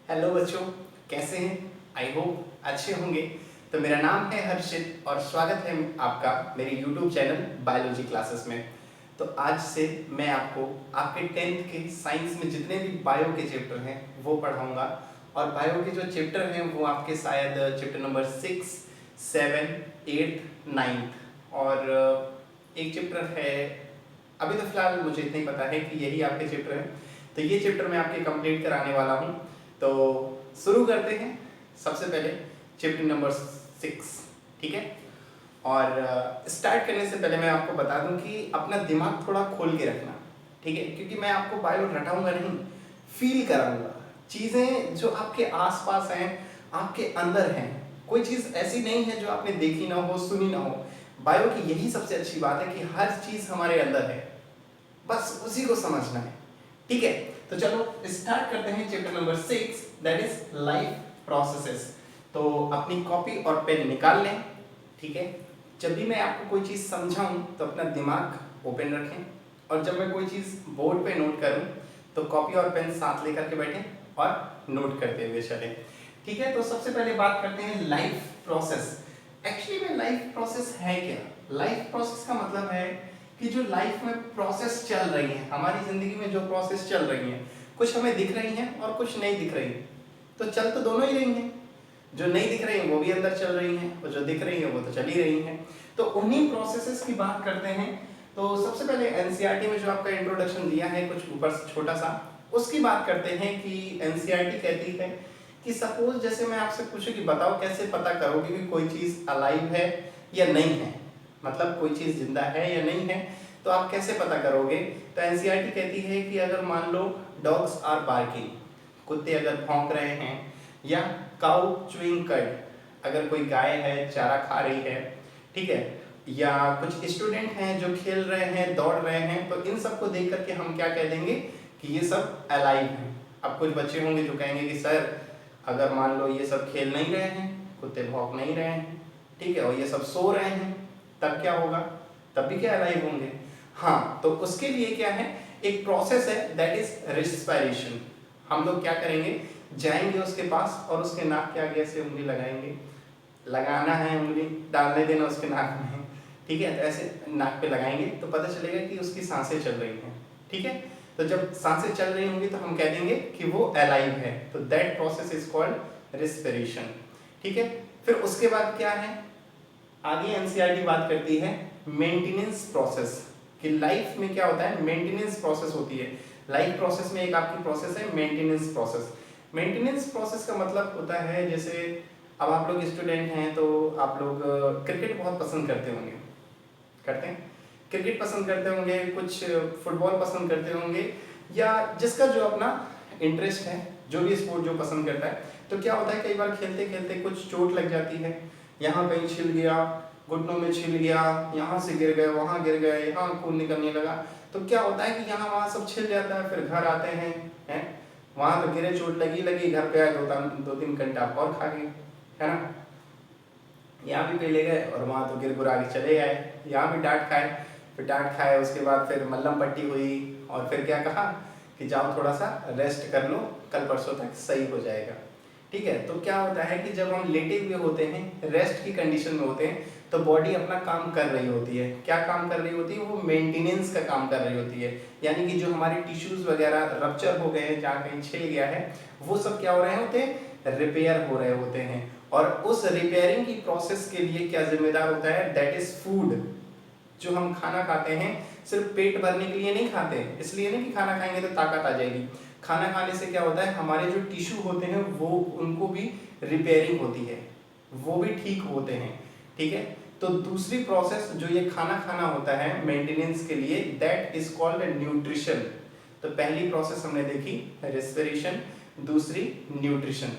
Hello बच्चों, कैसे हैं? आई होप अच्छे होंगे। तो मेरा नाम है हर्षित और स्वागत है आपका मेरे यूट्यूब चैनल बायोलॉजी क्लासेस में। तो आज से मैं आपको आपके 10th के साइंस में जितने भी बायो के चैप्टर हैं वो पढ़ाऊंगा। और बायो के जो चैप्टर हैं वो आपके शायद चैप्टर नंबर 6, 7, 8, 9 और एक चैप्टर है। अभी तो फिलहाल मुझे इतना ही पता है कि यही आपके चैप्टर हैं। तो ये चैप्टर मैं आपके कंप्लीट कराने वाला हूँ। तो शुरू करते हैं। सबसे पहले चैप्टर नंबर 6, ठीक है। और स्टार्ट करने से पहले मैं आपको बता दूं कि अपना दिमाग थोड़ा खोल के रखना, ठीक है, क्योंकि मैं आपको बायो रटाऊंगा नहीं, फील कराऊंगा। चीज़ें जो आपके आसपास हैं, आपके अंदर हैं, कोई चीज़ ऐसी नहीं है जो आपने देखी ना हो, सुनी ना हो। बायो की यही सबसे अच्छी बात है कि हर चीज़ हमारे अंदर है, बस उसी को समझना है, ठीक है। तो चलो स्टार्ट करते हैं chapter number 6, that is life processes. तो अपनी कॉपी और पेन निकाल लें, ठीक है। जब भी मैं आपको कोई चीज़ समझाऊं तो अपना दिमाग ओपन रखें, और जब मैं कोई चीज़ बोर्ड पे नोट करूं तो कॉपी और पेन साथ लेकर के बैठें और नोट करते हुए चलें, ठीक है। तो सबसे पहले बात करते हैं लाइफ प्रोसेस। एक्चुअली में लाइफ प्रोसेस है क्या? लाइफ प्रोसेस का मतलब है कि जो लाइफ में प्रोसेस चल रही है, हमारी जिंदगी में जो प्रोसेस चल रही है, कुछ हमें दिख रही हैं और कुछ नहीं दिख रही। तो चल तो दोनों ही रही हैं, जो नहीं दिख रही हैं वो भी अंदर चल रही हैं और जो दिख रही हैं वो तो चल ही रही हैं। तो उन्हीं प्रोसेसेस की बात करते हैं। तो सबसे पहले एनसीईआरटी में जो आपका इंट्रोडक्शन दिया है कुछ ऊपर से छोटा सा, उसकी बात करते हैं कि एनसीईआरटी कहती है कि सपोज जैसे मैं आपसे पूछूं कि बताओ कैसे पता करोगे कि कोई चीज़ अलाइव है या नहीं है, मतलब कोई चीज़ जिंदा है या नहीं है, तो आप कैसे पता करोगे? तो एनसीईआरटी कहती है कि अगर मान लो डॉग्स आर बार्किंग, कुत्ते अगर भौंक रहे हैं, या काउ च्यूइंग कड, अगर कोई गाय है चारा खा रही है, ठीक है, या कुछ स्टूडेंट हैं जो खेल रहे हैं, दौड़ रहे हैं, तो इन सबको देख करके हम क्या कह देंगे कि ये सब अलाइव हैं। अब कुछ बच्चे होंगे जो कहेंगे कि सर अगर मान लो ये सब खेल नहीं रहे हैं, कुत्ते भौंक नहीं रहे हैं, ठीक है, और ये सब सो रहे हैं, तब क्या होगा? तब भी क्या अलाइव होंगे? हाँ, तो उसके लिए क्या है, एक प्रोसेस है दैट इज रेस्पिरेशन। हम लोग क्या करेंगे, जाएंगे उसके पास और उसके नाक के आगे से उंगली लगाएंगे, लगाना है, उंगली डालने देना उसके नाक में, ठीक है। तो ऐसे नाक पे लगाएंगे तो पता चलेगा कि उसकी सांसें चल रही हैं, ठीक है। तो जब सांसें चल रही होंगी तो हम कह देंगे कि वो अलाइव है। तो that process is called respiration, ठीक है। फिर उसके बाद क्या है, आगे एनसीईआरटी बात करती है मेंटेनेंस प्रोसेस, कि लाइफ में क्या होता है, मेंटेनेंस प्रोसेस होती है। लाइफ प्रोसेस में एक आपकी प्रोसेस है मेंटेनेंस प्रोसेस। मेंटेनेंस प्रोसेस का मतलब होता है, जैसे अब आप लोग स्टूडेंट हैं तो आप लोग क्रिकेट बहुत पसंद करते होंगे, करते हैं, क्रिकेट पसंद करते होंगे, कुछ फुटबॉल पसंद करते होंगे, या जिसका जो अपना इंटरेस्ट है, जो भी स्पोर्ट जो पसंद करता है। तो क्या होता है, कई बार खेलते खेलते कुछ चोट लग जाती है, यहाँ कहीं छिल गया, घुटनों में छिल गया, यहाँ से गिर गए, वहाँ गिर गए, यहाँ खून निकलने लगा। तो क्या होता है कि यहाँ वहाँ सब छिल जाता है, फिर घर आते हैं, वहाँ तो गिरे, चोट लगी लगी, घर पे आए 2-3 घंटा और खा गए, है ना। यहाँ भी पहले गए और वहाँ तो गिर गुरा के चले आए, यहाँ भी डांट खाए, फिर डांट खाए, उसके बाद फिर मल्लम पट्टी हुई, और फिर क्या कहा कि जाओ थोड़ा सा रेस्ट कर लो, कल परसों तक सही हो जाएगा, ठीक है। तो क्या होता है कि जब हम लेटे हुए होते हैं, रेस्ट की कंडीशन में होते हैं, तो बॉडी अपना काम कर रही होती है। क्या काम कर रही होती है? वो मेंटेनेंस का काम कर रही होती है, यानी कि जो हमारे टिश्यूज वगैरह रप्चर हो गए हैं, जहाँ कहीं छिल गया है, वो सब क्या हो रहे होते हैं, रिपेयर हो रहे होते हैं। और उस रिपेयरिंग की प्रोसेस के लिए क्या जिम्मेदार होता है, दैट इज फूड। जो हम खाना खाते हैं सिर्फ पेट भरने के लिए नहीं खाते, इसलिए नहीं कि खाना खाएंगे तो ताकत आ जाएगी। खाना खाने से क्या होता है, हमारे जो टिश्यू होते हैं वो उनको भी रिपेयरिंग होती है, वो भी ठीक होते हैं, ठीक है। तो दूसरी प्रोसेस जो ये खाना खाना होता है मेंटेनेंस के लिए, दैट इज कॉल्ड न्यूट्रिशन। तो पहली प्रोसेस हमने देखी रेस्पिरेशन, दूसरी न्यूट्रिशन।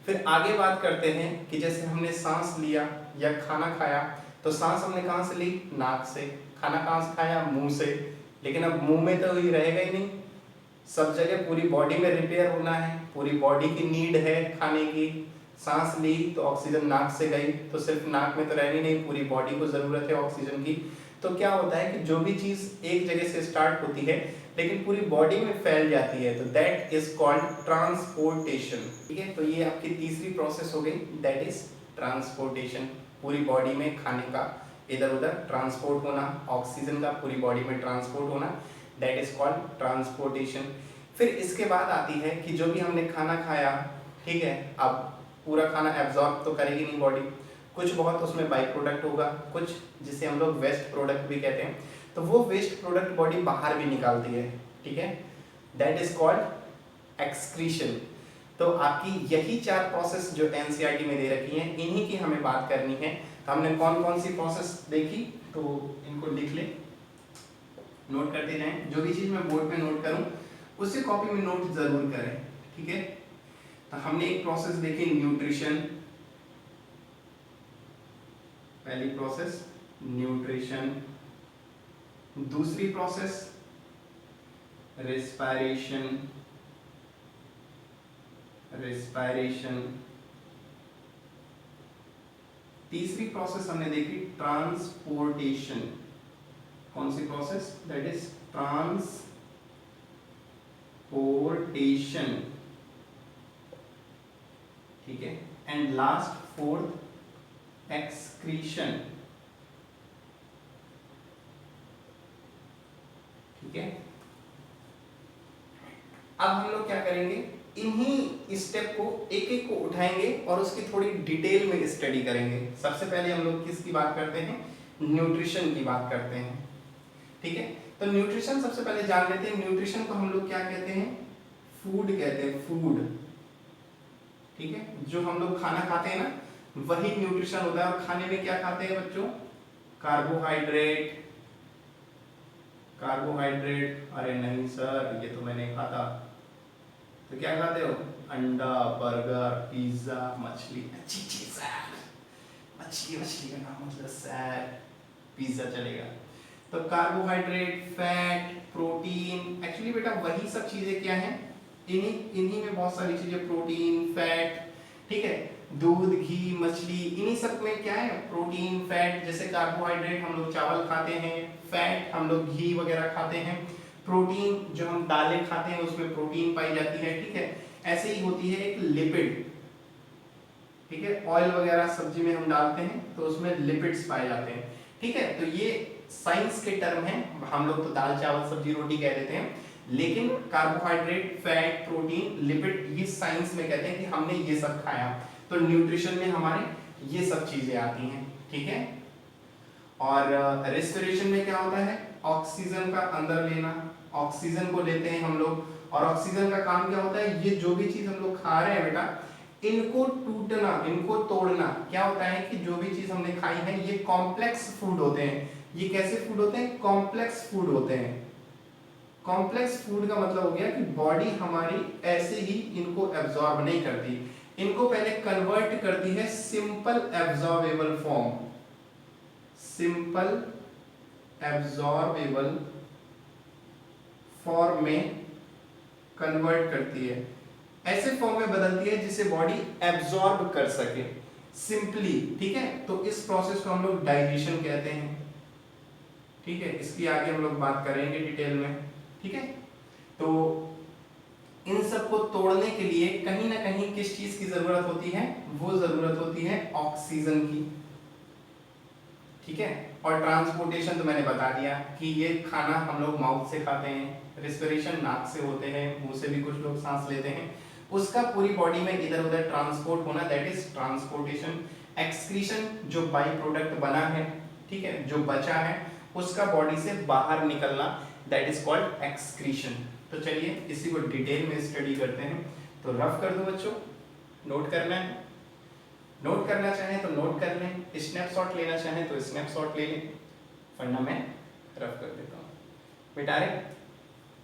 फिर आगे बात करते हैं कि जैसे हमने सांस लिया या खाना खाया, तो सांस हमने कहाँ से ली, नाक से, खाना कहाँ से खाया, मुंह से, लेकिन अब मुंह में तो ही रहेगा ही नहीं, सब जगह पूरी बॉडी में रिपेयर होना है, पूरी बॉडी की नीड है खाने की। सांस ली तो ऑक्सीजन नाक से गई, तो सिर्फ नाक में तो रहनी नहीं, पूरी बॉडी को जरूरत है ऑक्सीजन की। तो क्या होता है कि जो भी चीज एक जगह से स्टार्ट होती है लेकिन पूरी बॉडी में फैल जाती है, तो दैट इज कॉल्ड ट्रांसपोर्टेशन। ठीक है, तो ये आपकी तीसरी प्रोसेस हो गई, दैट इज ट्रांसपोर्टेशन। पूरी बॉडी में खाने का इधर उधर ट्रांसपोर्ट होना, ऑक्सीजन का पूरी बॉडी में ट्रांसपोर्ट होना, दैट इज कॉल्ड ट्रांसपोर्टेशन। फिर इसके बाद आती है कि जो भी हमने खाना खाया, ठीक है, अब पूरा खाना एब्जॉर्ब तो करेगी नहीं बॉडी, कुछ बहुत उसमें बाई प्रोडक्ट होगा, कुछ जिसे हम लोग वेस्ट प्रोडक्ट भी कहते हैं, तो वो वेस्ट प्रोडक्ट बॉडी बाहर भी निकालती है। ठीक है, दैट इज कॉल्ड एक्सक्रीशन। तो आपकी यही 4 प्रोसेस जो एनसीईआरटी में दे रखी हैं, इन्हीं की हमें बात करनी है। तो हमने कौन कौन सी प्रोसेस देखी, तो इनको लिख ले, नोट करते जाएं। जो भी चीज मैं बोर्ड पे नोट करूं उसे कॉपी में नोट जरूर करें। ठीक है, तो हमने एक प्रोसेस देखी न्यूट्रिशन, पहली प्रोसेस न्यूट्रिशन, दूसरी प्रोसेस रेस्पिरेशन, रेस्पिरेशन, तीसरी प्रोसेस हमने देखी ट्रांसपोर्टेशन। कौन सी प्रोसेस, दैट इज ट्रांसपोर्टेशन। ठीक है, एंड लास्ट फोर्थ एक्सक्रीशन। ठीक है, अब हम लोग क्या करेंगे, इन्हीं स्टेप को एक एक को उठाएंगे और उसकी थोड़ी डिटेल में स्टडी करेंगे। सबसे पहले हम लोग किसकी बात करते हैं, न्यूट्रिशन की बात करते हैं। ठीक है, तो न्यूट्रिशन सबसे पहले जान लेते हैं। न्यूट्रिशन को हम लोग क्या कहते हैं, फूड कहते हैं, फूड। ठीक है, जो हम लोग खाना खाते हैं ना वही न्यूट्रिशन होता है। और खाने में क्या खाते हैं बच्चों, कार्बोहाइड्रेट। कार्बोहाइड्रेट, अरे नहीं सर ये तो मैं नहीं खाता, तो क्या खाते हो, अंडा, बर्गर, पिज्जा, मछली, अच्छी चीज है, मछली मछली का नाम मतलब सैर, पिज्जा चलेगा। तो कार्बोहाइड्रेट, फैट, प्रोटीन, एक्चुअली बेटा वही सब चीजें क्या हैं, इन्हीं में बहुत सारी चीजें, प्रोटीन, फैट, ठीक है, दूध, घी, मछली, इन्हीं सब में क्या है, प्रोटीन, फैट। जैसे कार्बोहाइड्रेट हम लोग चावल खाते हैं, फैट हम लोग घी वगैरह खाते हैं, प्रोटीन जो हम दालें खाते हैं उसमें प्रोटीन पाई जाती है। ठीक है, ऐसे ही होती है एक लिपिड। ठीक है, ऑयल वगैरह सब्जी में हम डालते हैं तो उसमें लिपिड्स पाए जाते हैं। ठीक है, तो ये साइंस के टर्म हैं, हम लोग तो दाल चावल सब्जी रोटी कह देते हैं, लेकिन कार्बोहाइड्रेट, फैट, प्रोटीन, लिपिड ये साइंस में कहते हैं कि हमने ये सब खाया। तो न्यूट्रिशन में हमारे ये सब चीजें आती हैं। ठीक है, और रेस्पिरेशन में क्या होता है, ऑक्सीजन का अंदर लेना, ऑक्सीजन को लेते हैं हम लोग, और ऑक्सीजन का काम क्या होता है, ये जो भी चीज हम लोग खा रहे हैं बेटा, इनको टूटना, इनको तोड़ना। क्या होता है कि जो भी चीज हमने खाई है ये कॉम्प्लेक्स फूड होते हैं। ये कैसे फूड होते हैं, कॉम्प्लेक्स फूड होते हैं। कॉम्प्लेक्स फूड का मतलब हो गया कि बॉडी हमारी ऐसे ही इनको एब्जॉर्ब नहीं करती, इनको पहले कन्वर्ट करती है simple absorbable form, simple absorbable form में कन्वर्ट करती है, ऐसे फॉर्म में बदलती है जिसे बॉडी एब्जॉर्ब कर सके सिंपली। ठीक है, तो इस प्रोसेस को हम लोग डाइजेशन कहते हैं। ठीक है, इसकी आगे हम लोग बात करेंगे डिटेल में। ठीक है, तो इन सब को तोड़ने के लिए कहीं ना कहीं किस चीज की जरूरत होती है, वो जरूरत होती है ऑक्सीजन की। ठीक है, और ट्रांसपोर्टेशन तो मैंने बता दिया कि ये खाना हम लोग माउथ से खाते हैं, रेस्पिरेशन नाक से होते हैं, मुंह से भी कुछ लोग सांस लेते हैं, उसका पूरी बॉडी में इधर उधर ट्रांसपोर्ट होना, दैट इज ट्रांसपोर्टेशन। एक्सक्रीशन जो बाई प्रोडक्ट बना है, ठीक है, जो बचा है उसका बॉडी से बाहर निकलना, दैट इज कॉल्ड एक्सक्रीशन। तो चलिए इसी को डिटेल में स्टडी करते हैं। तो रफ कर दो बच्चों, नोट करना है, नोट करना चाहें तो नोट कर लें, स्नैपशॉट लेना चाहें तो स्नैपशॉट ले लें, वरना मैं रफ कर देता हूँ। मिटा रहे,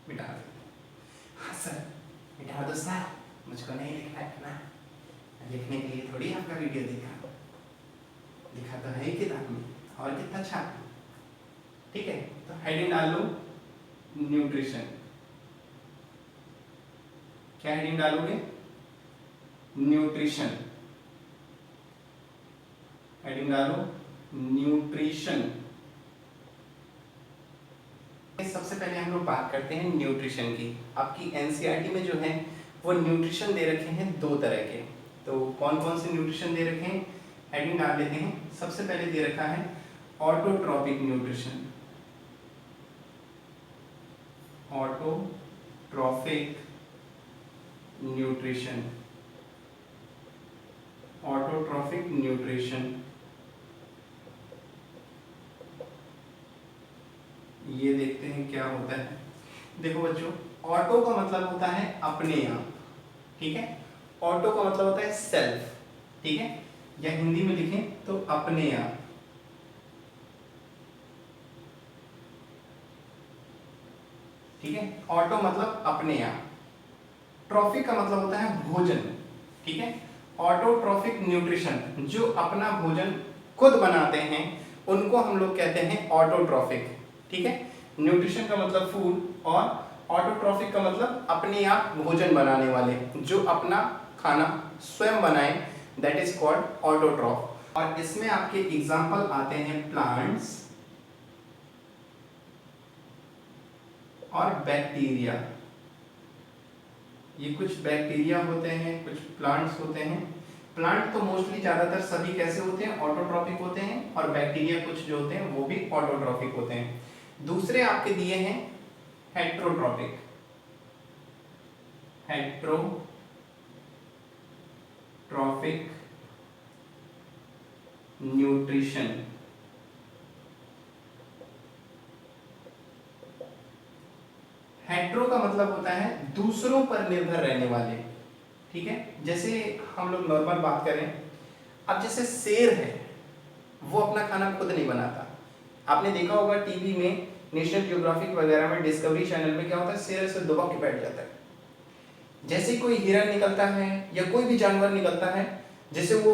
मिटा दे, हाँ सर मिटा दो सर, मुझको नहीं लिखना है ना, लिखने के लिए थोड़ी आपका वीडियो देखा, लिखा तो है ही किताब में, और कितना अच्छा। ठीक है, तो हेडिंग डाल लो न्यूट्रिशन। क्या हेडिंग डालोगे, न्यूट्रिशन, हेडिंग डालो न्यूट्रिशन। सबसे पहले हम लोग बात करते हैं न्यूट्रिशन की। आपकी एनसीईआरटी में जो है वो न्यूट्रिशन दे रखे हैं दो तरह के। तो कौन कौन से न्यूट्रिशन दे रखे हैं, हेडिंग डाल लेते हैं। सबसे पहले दे रखा है autotrophic nutrition. Autotrophic nutrition, autotrophic nutrition, ये देखते हैं क्या होता है। देखो बच्चों, ऑटो का मतलब होता है अपने आप, ठीक है। ऑटो का मतलब होता है सेल्फ, ठीक है, या हिंदी में लिखें तो अपने आप, ठीक है। ऑटो मतलब अपने आप। ट्रॉफिक का मतलब होता है भोजन, ठीक है। ऑटोट्रॉफिक न्यूट्रिशन, जो अपना भोजन खुद बनाते हैं उनको हम लोग कहते हैं ऑटोट्रॉफिक, ठीक है। न्यूट्रिशन का मतलब फूड और ऑटोट्रॉफिक का मतलब अपने आप भोजन बनाने वाले, जो अपना खाना स्वयं बनाए, दैट इज कॉल्ड ऑटोट्रॉफ। और इसमें आपके एग्जाम्पल आते हैं प्लांट्स और बैक्टीरिया। ये कुछ बैक्टीरिया होते हैं, कुछ प्लांट्स होते हैं। प्लांट तो मोस्टली ज्यादातर सभी कैसे होते हैं, ऑटोट्रॉफिक होते हैं, और बैक्टीरिया कुछ जो होते हैं वो भी ऑटोट्रॉफिक होते हैं। दूसरे आपके दिए हैं हेट्रोट्रॉपिक, हेट्रोट्रॉफिक न्यूट्रिशन। हेट्रो का मतलब होता है दूसरों पर निर्भर रहने वाले, ठीक है। जैसे हम लोग नॉर्मल बात करें, अब जैसे शेर है वो अपना खाना खुद नहीं बनाता। आपने देखा होगा टीवी में, नेशनल ज्योग्राफिक वगैरह में, डिस्कवरी चैनल में क्या होता है, शेर ऐसे दुबक के बैठ जाता है। जैसे कोई हिरन निकलता है या कोई भी जानवर निकलता है जिसे वो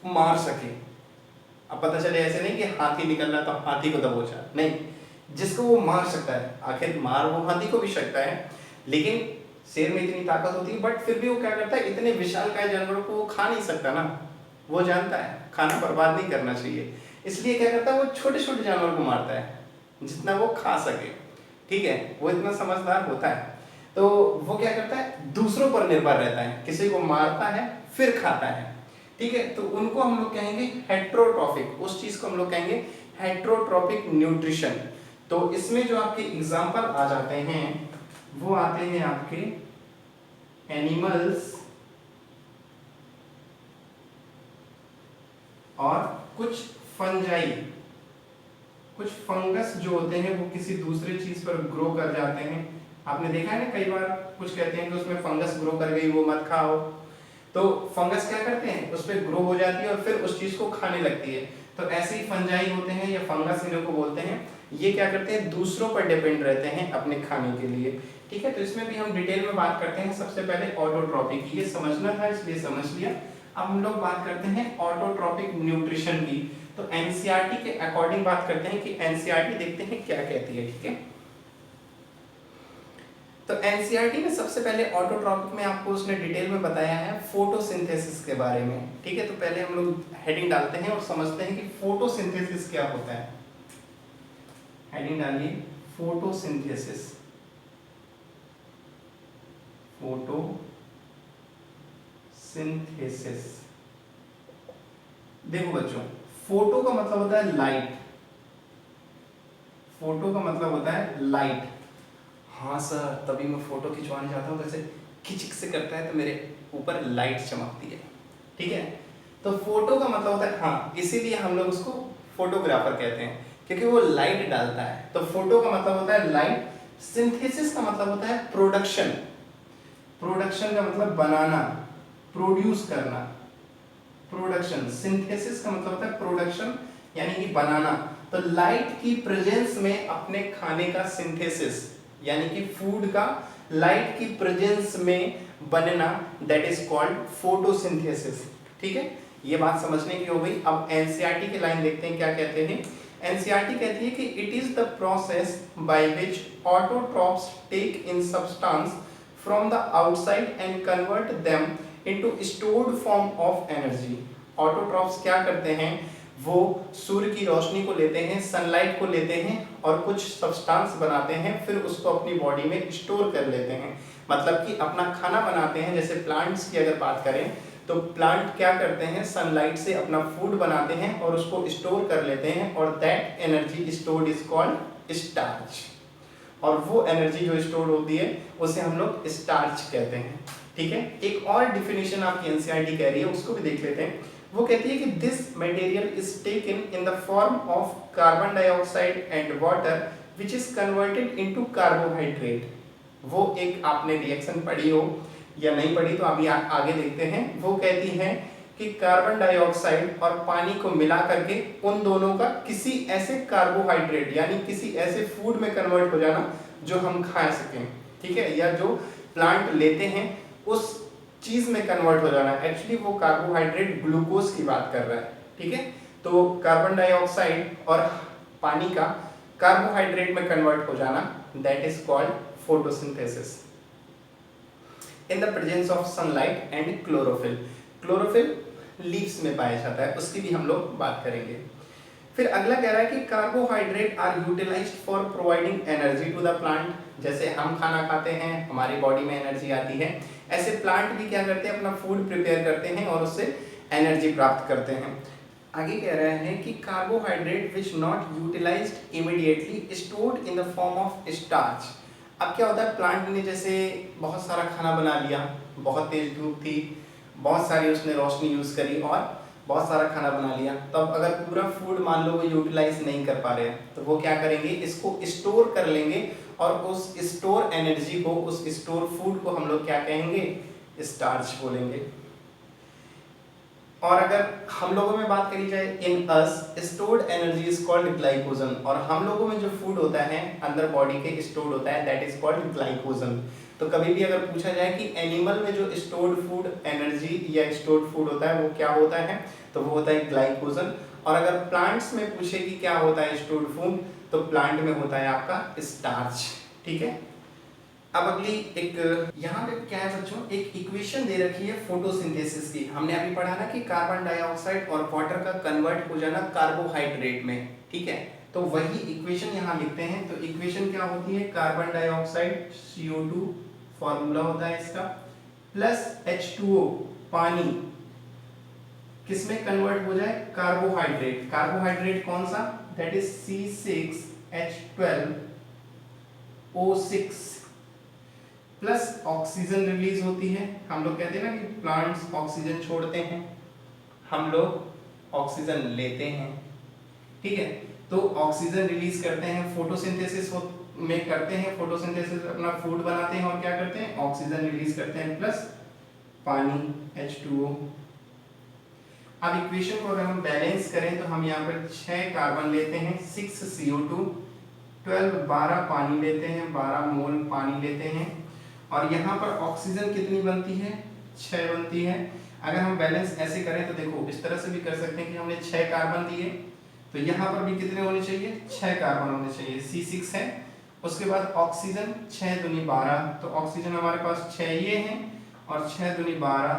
मार सके, अब पता चले ऐसे नहीं कि हाथी निकल रहा तो हाथी को दबोचा, नहीं, जिसको वो मार सकता है। आखिर मार वो हाथी को भी सकता है, लेकिन शेर में इतनी ताकत होती है, बट फिर भी वो क्या करता है, इतने विशालकाय जानवरों को वो खा नहीं सकता ना। वो जानता है खाना बर्बाद नहीं करना चाहिए, इसलिए क्या करता है, वो छोटे छोटे जानवर को मारता है जितना वो खा सके, ठीक है। वो इतना समझदार होता है। तो वो क्या करता है, दूसरों पर निर्भर रहता है, किसी को मारता है फिर खाता है, ठीक है। तो उनको हम लोग कहेंगे हेट्रोट्रॉफिक, उस चीज को हम लोग कहेंगे हेट्रोट्रॉपिक न्यूट्रिशन। तो इसमें जो आपके एग्जाम्पल आ जाते हैं वो आते हैं आपके एनिमल्स और कुछ फंजाई, कुछ फंगस जो होते हैं वो किसी दूसरे चीज पर ग्रो कर जाते हैं। आपने देखा है ना, कई बार कुछ कहते हैं कि उसमें फंगस ग्रो कर गई, वो मत खाओ। तो फंगस क्या करते हैं, उस पर ग्रो हो जाती है और फिर उस चीज को खाने लगती है। तो ऐसे ही फंजाई होते हैं या फंगस इन्हें को बोलते हैं। ये क्या करते हैं, दूसरों पर डिपेंड रहते हैं अपने खाने के लिए, ठीक है। तो इसमें भी हम डिटेल में बात करते हैं। सबसे पहले ऑटोट्रॉपिक, ये समझना था इसलिए समझ लिया। अब हम लोग बात करते हैं ऑटोट्रॉपिक न्यूट्रिशन की। तो एनसीईआरटी के अकॉर्डिंग बात करते हैं कि एनसीईआरटी देखते हैं क्या कहती है, ठीक है। तो एनसीईआरटी में सबसे पहले ऑटोट्रॉपिक में आपको उसने डिटेल में बताया है फोटोसिंथेसिस के बारे में, ठीक है। तो पहले हम लोग हेडिंग डालते हैं और समझते हैं कि फोटोसिंथेसिस क्या होता है। हेडिंग डालिए फोटोसिंथेसिस। फोटोसिंथेसिस, देखो बच्चों, फोटो का मतलब होता है लाइट, फोटो का मतलब होता है लाइट। हाँ सर, तभी मैं फोटो खिंचवाने जाता हूँ, जैसे खिचक से करता है तो मेरे ऊपर लाइट चमकती है, ठीक है। तो फोटो का मतलब होता है, हाँ, इसीलिए हम लोग उसको फोटोग्राफर कहते हैं, क्योंकि वो लाइट डालता है। तो फोटो का मतलब होता है लाइट, सिंथेसिस का मतलब होता है प्रोडक्शन, प्रोडक्शन का मतलब बनाना, प्रोड्यूस करना, प्रोडक्शन। सिंथेसिस का मतलब होता है प्रोडक्शन यानी कि बनाना। तो लाइट की प्रेजेंस में अपने खाने का सिंथेसिस यानी कि फूड का लाइट की प्रेजेंस में बनना, दैट इज कॉल्ड फोटोसिंथेसिस, ठीक है। ये बात समझने की हो गई। अब एनसीईआरटी की लाइन देखते हैं क्या कहते हैं। एनसीईआरटी कहती है कि it is the process by which autotrophs take in substance from the outside and convert them into stored form of energy. Autotrophs क्या करते हैं, वो सूर्य की रोशनी को लेते हैं, सनलाइट को लेते हैं और कुछ सब्सटेंस बनाते हैं, फिर उसको अपनी बॉडी में स्टोर कर लेते हैं। मतलब कि अपना खाना बनाते हैं। जैसे प्लांट्स की अगर बात करें तो प्लांट क्या करते हैं, सनलाइट से अपना फूड बनाते हैं और उसको स्टोर कर लेते हैं, और that energy stored is called starch. और वो एनर्जी जो स्टोर होती है उसे हम लोग स्टार्च कहते हैं। ठीक है, एक और डिफिनेशन आपकी एनसीईआरटी कह रही है, उसको भी देख लेते हैं। वो कहती है कि this material is taken in the form of carbon dioxide and water which is converted into carbohydrate. वो एक आपने रिएक्शन पढ़ी हो या नहीं पढ़ी तो अभी आगे देखते हैं। वो कहती है कि कार्बन डाइऑक्साइड और पानी को मिला करके उन दोनों का किसी ऐसे कार्बोहाइड्रेट यानी किसी ऐसे फूड में कन्वर्ट हो जाना जो हम खा सकें। ठीक है, या जो प्लांट लेते हैं उस चीज में कन्वर्ट हो जाना। एक्चुअली वो कार्बोहाइड्रेट ग्लूकोज की बात कर रहा है। ठीक है, तो कार्बन डाइऑक्साइड और पानी का कार्बोहाइड्रेट में कन्वर्ट हो जाना, that is called photosynthesis in the presence of sunlight and chlorophyll. Chlorophyll leaves में पाया जाता है, उसकी भी हम लोग बात करेंगे। फिर अगला कह रहा है कि carbohydrate are utilized for providing energy to the plant. जैसे हम खाना खाते हैं, हमारी बॉडी में एनर्जी आती है, ऐसे प्लांट भी क्या करते हैं, अपना फूड प्रिपेयर करते हैं और उससे एनर्जी प्राप्त करते हैं। आगे कह रहे हैं कि carbohydrate which not utilized immediately stored in the form of starch. अब क्या होता है, प्लांट ने जैसे बहुत सारा खाना बना लिया, बहुत तेज धूप थी, बहुत सारी उसने रोशनी यूज करी और बहुत सारा खाना बना लिया, तब अगर पूरा फूड मान लो वो यूटिलाइज नहीं कर पा रहे हैं तो वो क्या करेंगे, इसको स्टोर कर लेंगे और उस स्टोर एनर्जी को, उस स्टोर फूड को हम लोग क्या कहेंगे, स्टार्च बोलेंगे। और अगर हम लोगों में बात करी जाए, in us stored energy is called glycogen. और हम लोगों में जो फूड होता है अंदर बॉडी के स्टोर्ड होता है, दैट इज कॉल्ड ग्लाइकोजन। तो कभी भी अगर पूछा जाए कि एनिमल में जो स्टोर्ड फूड एनर्जी या स्टोर्ड फूड होता है वो क्या होता है, तो वो होता है ग्लाइकोजन। और अगर प्लांट्स में पूछे कि क्या होता है स्टोर्ड फूड, तो प्लांट में होता है आपका स्टार्च। ठीक है, अब अगली एक यहाँ पे क्या है बच्चों, एक इक्वेशन दे रखी है फोटोसिंथेसिस की। हमने अभी पढ़ा ना कि कार्बन डाइऑक्साइड और वाटर का कन्वर्ट हो जाना कार्बोहाइड्रेट में। ठीक है, तो वही इक्वेशन यहाँ लिखते हैं। तो इक्वेशन क्या होती है, कार्बन डाइऑक्साइड CO2 फॉर्मूला होता है इसका, प्लस H2O पानी, किसमें कन्वर्ट हो जाए, कार्बोहाइड्रेट। कार्बोहाइड्रेट कौन सा, that is C6H12O6 plus oxygen release होती है। हम लोग कहते हैं ना कि प्लांट्स ऑक्सीजन छोड़ते हैं, हम लोग ऑक्सीजन लेते हैं। ठीक है, तो ऑक्सीजन रिलीज करते हैं, फोटोसिंथेसिस में करते हैं, फोटोसिंथेसिस अपना फूड बनाते हैं और क्या करते हैं, ऑक्सीजन रिलीज करते हैं प्लस पानी H2O। अब इक्वेशन को अगर हम बैलेंस करें तो हम यहाँ पर 6 कार्बन लेते हैं, 6 CO2, 12 पानी लेते हैं, 12 मोल पानी लेते हैं, और यहाँ पर ऑक्सीजन कितनी बनती है, 6 बनती है। अगर हम बैलेंस ऐसे करें तो देखो इस तरह से भी कर सकते हैं कि हमने 6 कार्बन दिए तो यहाँ पर भी कितने होने चाहिए, 6 कार्बन होने चाहिए, C6 है। उसके बाद ऑक्सीजन 6 दूनी 12, तो ऑक्सीजन हमारे पास 6 ये हैं और 6 दूनी 12,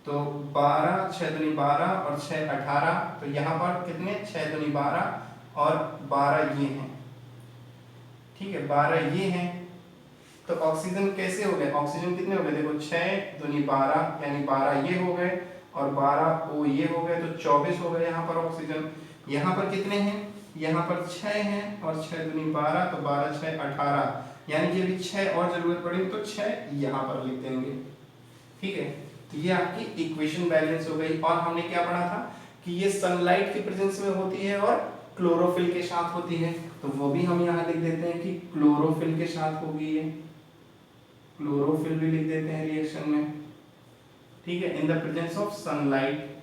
तो 12, 6 दूनी 12 और 6 18, तो यहाँ पर कितने, 6 दूनी 12 और 12 ये हैं। ठीक है, 12 ये हैं। तो ऑक्सीजन कैसे हो गए, ऑक्सीजन कितने हो गए, देखो 6 दूनी 12 यानी 12 ये हो गए और 12 ओ ये हो गए, तो 24 हो गए यहाँ पर ऑक्सीजन। यहाँ पर कितने हैं, यहाँ पर 6 हैं और 6 दूनी 12, तो 12 6 18, यानी कि अभी 6 और जरूरत पड़ेगी तो 6 यहाँ पर लिख देंगे। ठीक है, तो ये आपकी इक्वेशन बैलेंस हो गई। और हमने क्या पढ़ा था कि ये सनलाइट की प्रेजेंस में होती है और क्लोरोफिल के साथ होती है, तो वो भी हम यहाँ लिख देते हैं कि क्लोरोफिल के साथ होगी ये, क्लोरोफिल भी लिख देते हैं रिएक्शन में। ठीक है, in the presence of sunlight.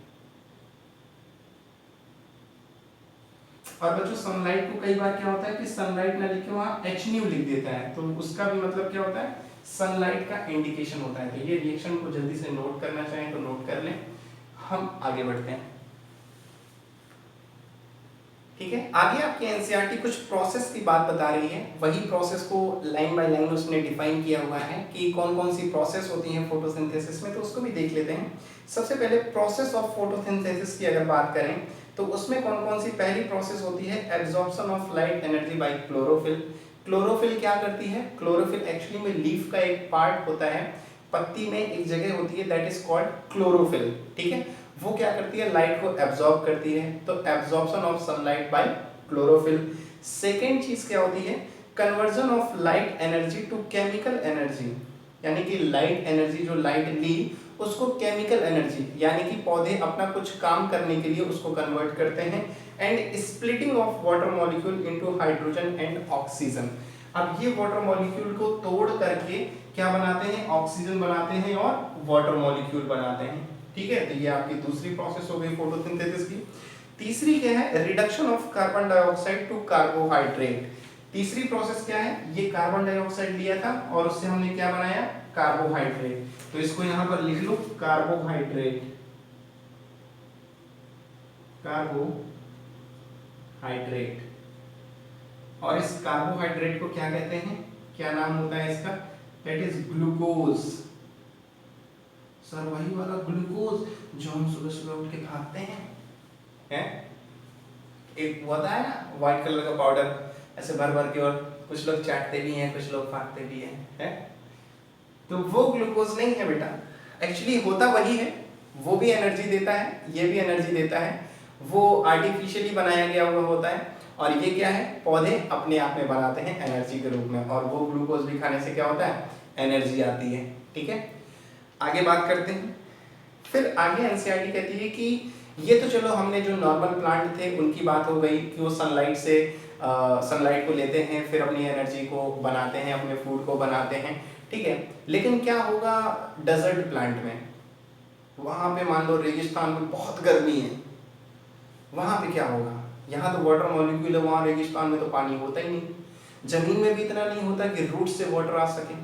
और बच्चों सनलाइट को कई बार क्या होता है कि सनलाइट ना लिख के वहां HNU लिख देता है, तो उसका भी मतलब क्या होता है, सनलाइट का इंडिकेशन होता है। तो ये रिएक्शन को जल्दी से नोट करना चाहें तो नोट कर लें, हम आगे बढ़ते हैं। ठीक है। आगे आपके एनसीईआरटी कुछ प्रोसेस की बात बता रही है, वही प्रोसेस को लाइन बाय लाइन उसने डिफाइन किया हुआ है कि कौन कौन सी प्रोसेस होती हैं फोटोसिंथेसिस में, तो उसको भी देख लेते हैं। सबसे पहले प्रोसेस ऑफ फोटोसिंथेसिस की अगर बात करें तो उसमें कौन कौन सी पहली प्रोसेस होती है, absorption of light energy by chlorophyll. Chlorophyll क्या करती है, क्लोरोफिल एक्चुअली में लीफ का एक पार्ट होता है, पत्ती में एक जगह होती है दैट इज कॉल्ड क्लोरोफिल, ठीक है। वो क्या करती है, लाइट को एब्जॉर्ब करती है, तो absorption of sunlight by chlorophyll. Second चीज क्या होती है, conversion of light energy to chemical energy, यानी कि लाइट एनर्जी जो लाइट ली उसको केमिकल एनर्जी, यानी कि पौधे अपना कुछ काम करने के लिए उसको कन्वर्ट करते हैं। And splitting of water molecule into hydrogen and oxygen. अब ये वाटर मॉलिक्यूल को तोड़ करके क्या बनाते हैं, ऑक्सीजन बनाते हैं और वाटर मॉलिक्यूल बनाते हैं, ठीक है। तो ये आपकी दूसरी प्रोसेस हो गई फोटोसिंथेसिस की। तीसरी क्या है, reduction of carbon dioxide to carbohydrate. तीसरी प्रोसेस क्या है, ये कार्बन डाइऑक्साइड लिया था और उससे हमने क्या बनाया, कार्बोहाइड्रेट। तो इसको यहां पर लिख लो कार्बोहाइड्रेट, कार्बोहाइड्रेट। और इस कार्बोहाइड्रेट को क्या कहते हैं, क्या नाम होता है इसका, दैट इज ग्लूकोज। सर वही वाला ग्लूकोज जो हम सुबह सुबह उठ के खाते हैं, एक होता है ना व्हाइट कलर का पाउडर, ऐसे भर भर के, और कुछ लोग चाटते भी हैं कुछ लोग फाड़ते भी हैं, तो वो ग्लूकोज नहीं है बेटा, एक्चुअली होता वही है, वो भी एनर्जी देता है, ये भी एनर्जी देता है, वो आर्टिफिशियली बनाया गया हुआ होता है, और ये क्या है, पौधे अपने आप में बनाते हैं एनर्जी के रूप में, और वो ग्लूकोज भी खाने से क्या होता है, एनर्जी आती है, ठीक है। आगे बात करते हैं। फिर आगे एनसीईआरटी कहती है कि ये तो चलो हमने जो नॉर्मल प्लांट थे उनकी बात हो गई कि वो सनलाइट से सनलाइट को लेते हैं, फिर अपनी एनर्जी को बनाते हैं, अपने फूड को बनाते हैं, ठीक है। लेकिन क्या होगा डेजर्ट प्लांट में, वहां पे मान लो रेगिस्तान में बहुत गर्मी है, वहां पे क्या होगा, यहाँ तो वाटर मॉलिक्यूल है, वहां रेगिस्तान में तो पानी होता ही नहीं, जमीन में भी इतना नहीं होता कि रूट से वाटर आ सके।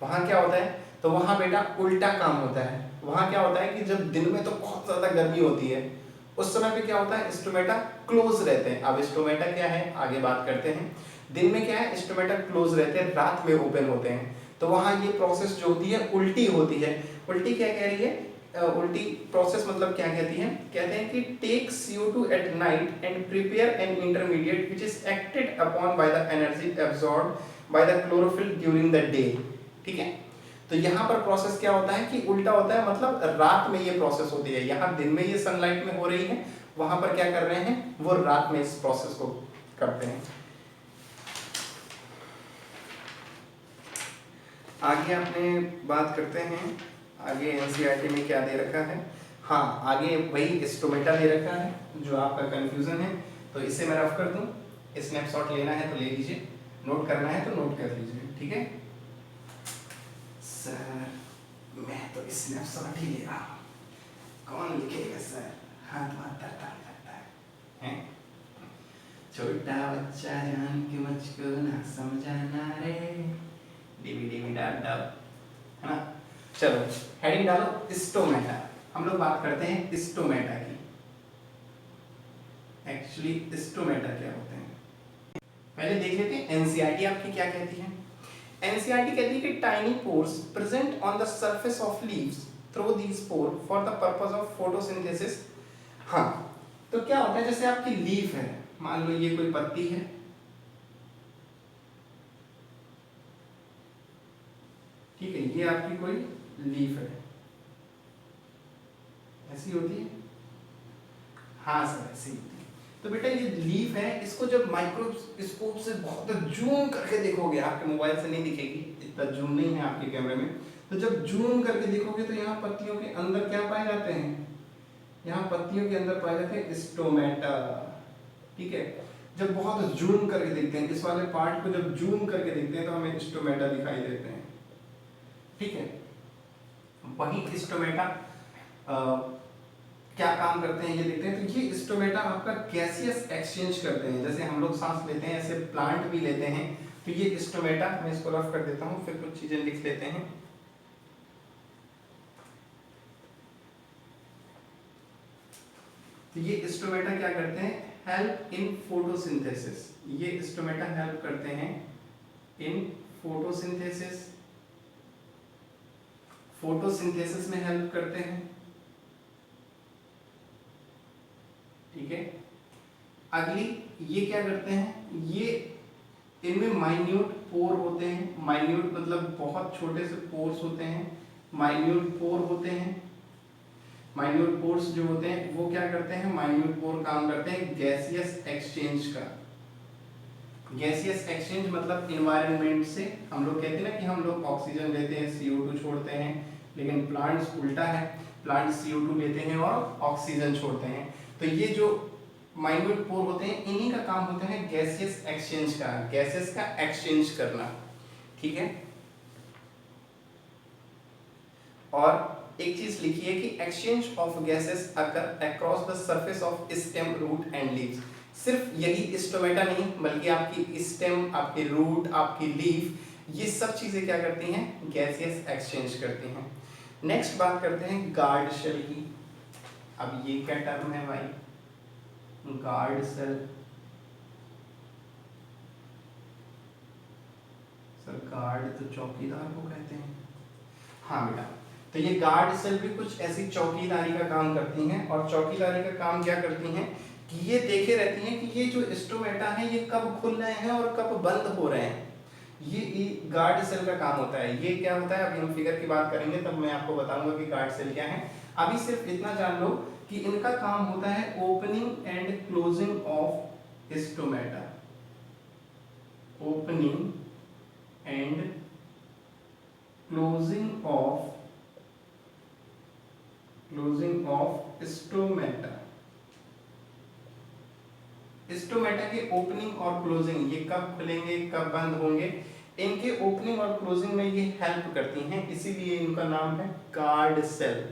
वहां क्या होता है, तो वहां बेटा उल्टा काम होता है। वहां क्या होता है कि जब दिन में तो बहुत ज्यादा गर्मी होती है, उस समय पे क्या होता है, स्टोमेटा क्लोज रहते हैं। अब स्टोमेटा क्या है आगे बात करते हैं। दिन में क्या है, स्टोमेटा क्लोज रहते हैं, रात में ओपन होते हैं। तो वहां ये प्रोसेस जो होती है उल्टी होती है। उल्टी क्या कह रही है, उल्टी प्रोसेस मतलब क्या कहती है, कहते हैं कि take CO2 at night and prepare an intermediate which is acted upon by the energy absorbed by the chlorophyll during the day, ठीक है। तो यहाँ पर प्रोसेस क्या होता है कि उल्टा होता है, मतलब रात में ये प्रोसेस होती है, यहाँ दिन में ये सनलाइट में हो रही है, वहां पर क्या कर रहे हैं, वो रात में इस प्रोसेस को करते हैं। आगे अपने बात करते हैं, आगे एनसीईआरटी में क्या दे रखा है। हाँ, आगे वही स्टोमेटा दे रखा है जो आपका कंफ्यूजन है, तो इसे मैं रफ कर दूं, स्नैपशॉट लेना है तो ले लीजिए, नोट करना है तो नोट कर लीजिए, ठीक है। सर मैं तो स्नैपशॉट ही ले रहा हूँ, कौन लिखेगा सर, हाथ तरता है। छोटा बच्चा जान के मुझको ना समझाना रे, डिबी डिबी डाल डाल, है ना। चलो हेडिंग डालो स्टोमेटा। हम लोग बात करते हैं स्टोमेटा की। एक्चुअली स्टोमेटा क्या होते हैं पहले देख लेते हैं। एनसीईआरटी आपकी क्या कहती है। एनसीईआरटी कहती है कि tiny pores present on the surface of leaves through these pore for the purpose of photosynthesis. हाँ, तो क्या होता है, जैसे आपकी लीफ है, मान लो ये कोई पत्ती है, ठीक है, ये आपकी कोई लीफ है, ऐसी होती है, हाँ सर ऐसी होती है। तो बेटा ये लीफ है, इसको जब माइक्रोस्कोप से बहुत जूम करके देखोगे, आपके मोबाइल से नहीं दिखेगी, इतना जूम नहीं है आपके कैमरे में, तो जब जूम करके देखोगे तो यहाँ पत्तियों के अंदर क्या पाए जाते हैं, यहाँ पत्तियों के अंदर पाए जाते हैं स्टोमेटा, ठीक है। जब बहुत जूम करके देखते हैं, इस वाले पार्ट को जब जूम करके देखते हैं तो हमें स्टोमेटा दिखाई देते हैं, ठीक है। वही स्टोमेटा क्या काम करते हैं ये देखते हैं। तो ये स्टोमेटा आपका गैसियस एक्सचेंज करते हैं, जैसे हम लोग सांस लेते हैं ऐसे प्लांट भी लेते हैं। तो ये स्टोमेटा, मैं इसको रफ कर देता हूँ, फिर कुछ चीजें लिख लेते हैं। तो ये स्टोमेटा क्या करते हैं, हेल्प इन फोटोसिंथेसिस, ये स्टोमेटा हेल्प करते हैं इन फोटोसिंथेसिस, फोटोसिंथेसिस में हेल्प करते हैं, ठीक है। अगली ये क्या करते हैं, ये इनमें माइन्यूट पोर होते हैं, माइन्यूट मतलब बहुत छोटे से पोर्स होते हैं, माइन्यूट पोर होते हैं। माइन्यूट पोर्स जो होते हैं वो क्या करते हैं, माइन्यूट पोर काम करते हैं गैसियस एक्सचेंज का। गैसियस एक्सचेंज मतलब इन्वायरमेंट से, हम लोग कहते हैं ना कि हम लोग ऑक्सीजन लेते हैं, CO2 छोड़ते हैं, लेकिन प्लांट्स उल्टा है, प्लांट्स CO2 लेते हैं और ऑक्सीजन छोड़ते हैं। तो ये जो माइन्यूट पोर होते हैं इन्हीं का काम होता है गैसियस एक्सचेंज का, गैसेस का एक्सचेंज करना, ठीक है। और एक चीज लिखिए कि exchange of gases occur across the surface of stem, root and leaves. सिर्फ यही स्टोमेटा नहीं बल्कि आपकी स्टेम, आपके रूट, आपकी लीफ, ये सब चीजें क्या करती हैं, गैसियस एक्सचेंज करती हैं। नेक्स्ट बात करते हैं गार्ड शेल की। अब ये क्या टर्म है भाई, गार्ड सेल। सर गार्ड तो चौकीदार को कहते हैं, हाँ बेटा। तो ये गार्ड सेल भी कुछ ऐसी चौकीदारी का काम करती हैं, और चौकीदारी का काम क्या करती हैं कि ये देखे रहती हैं कि ये जो स्टोमेटा है ये कब खुल रहे हैं और कब बंद हो रहे हैं। ये गार्ड सेल का काम होता है। ये क्या होता है, अभी हम फिगर की बात करेंगे तब मैं आपको बताऊंगा कि गार्ड सेल क्या है। अभी सिर्फ इतना जान लो कि इनका काम होता है opening and closing of stomata, opening and closing of stomata. Stomata के ओपनिंग और क्लोजिंग, ये कब खुलेंगे कब बंद होंगे, इनके ओपनिंग और क्लोजिंग में ये हेल्प करती हैं, इसीलिए इनका नाम है गार्ड सेल,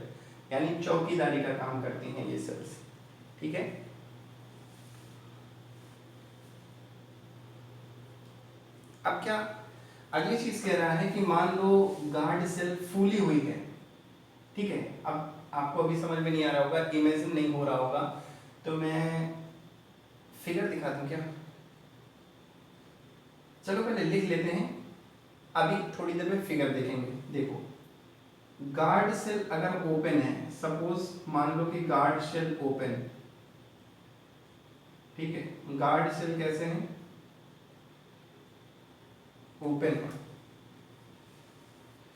यानी चौकीदारी का काम करती हैं ये सेल्स, ठीक है। अब क्या अगली चीज कह रहा है कि मान लो गार्ड सेल फूली हुई है, ठीक है। अब आपको अभी समझ में नहीं आ रहा होगा, इमेजिन नहीं हो रहा होगा, तो मैं फिगर दिखा दूं क्या, चलो पहले लिख लेते हैं, अभी थोड़ी देर में फिगर देखेंगे। देखो गार्ड सेल अगर ओपन है, सपोज मान लो कि गार्ड सेल ओपन, ठीक है। गार्ड सेल कैसे हैं, ओपन है,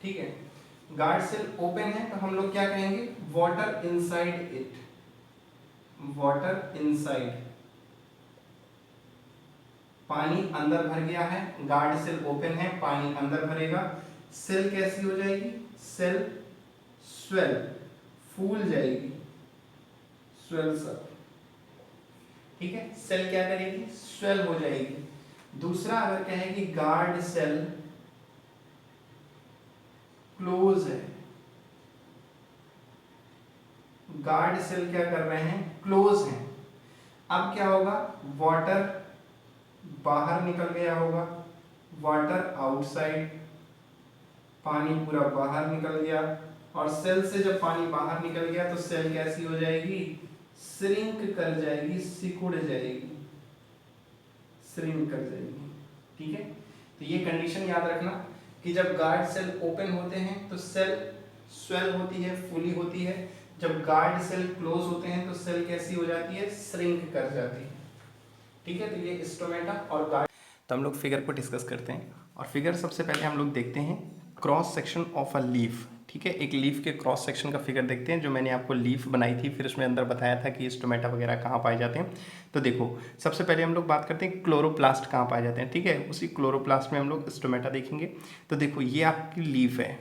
ठीक है। गार्ड सेल ओपन है तो हम लोग क्या कहेंगे, water inside it, water inside, पानी अंदर भर गया है, गार्ड सेल ओपन है, पानी अंदर भरेगा, सेल कैसी हो जाएगी, सेल स्वेल, फूल जाएगी, स्वेल्स अप, ठीक है। सेल क्या करेगी, स्वेल हो जाएगी। दूसरा अगर कहें कि गार्ड सेल क्लोज है, गार्ड सेल क्या कर रहे हैं, क्लोज हैं, अब क्या होगा, वाटर बाहर निकल गया होगा, वाटर आउटसाइड, पानी पूरा बाहर निकल गया, और सेल से जब पानी बाहर निकल गया तो सेल कैसी हो जाएगी, श्रिंक कर जाएगी, सिकुड़ जाएगी, श्रिंक कर जाएगी, ठीक है। तो ये कंडीशन याद रखना कि जब गार्ड सेल ओपन होते हैं तो सेल स्वेल होती है, फूली होती है, जब गार्ड सेल क्लोज होते हैं तो सेल कैसी हो जाती है, श्रिंक कर जाती है, ठीक है। तो ये स्टोमेटा और गार्ड। तो हम लोग फिगर को डिस्कस करते हैं, और फिगर सबसे पहले हम लोग देखते हैं cross section of a leaf, ठीक है। एक लीफ के क्रॉस सेक्शन का फिगर देखते हैं, जो मैंने आपको लीफ बनाई थी, फिर उसमें अंदर बताया था कि स्टोमेटा वगैरह कहाँ पाए जाते हैं। तो देखो सबसे पहले हम लोग बात करते हैं क्लोरोप्लास्ट कहाँ पाए जाते हैं, ठीक है। उसी क्लोरोप्लास्ट में हम लोग स्टोमेटा देखेंगे। तो देखो ये आपकी लीफ है,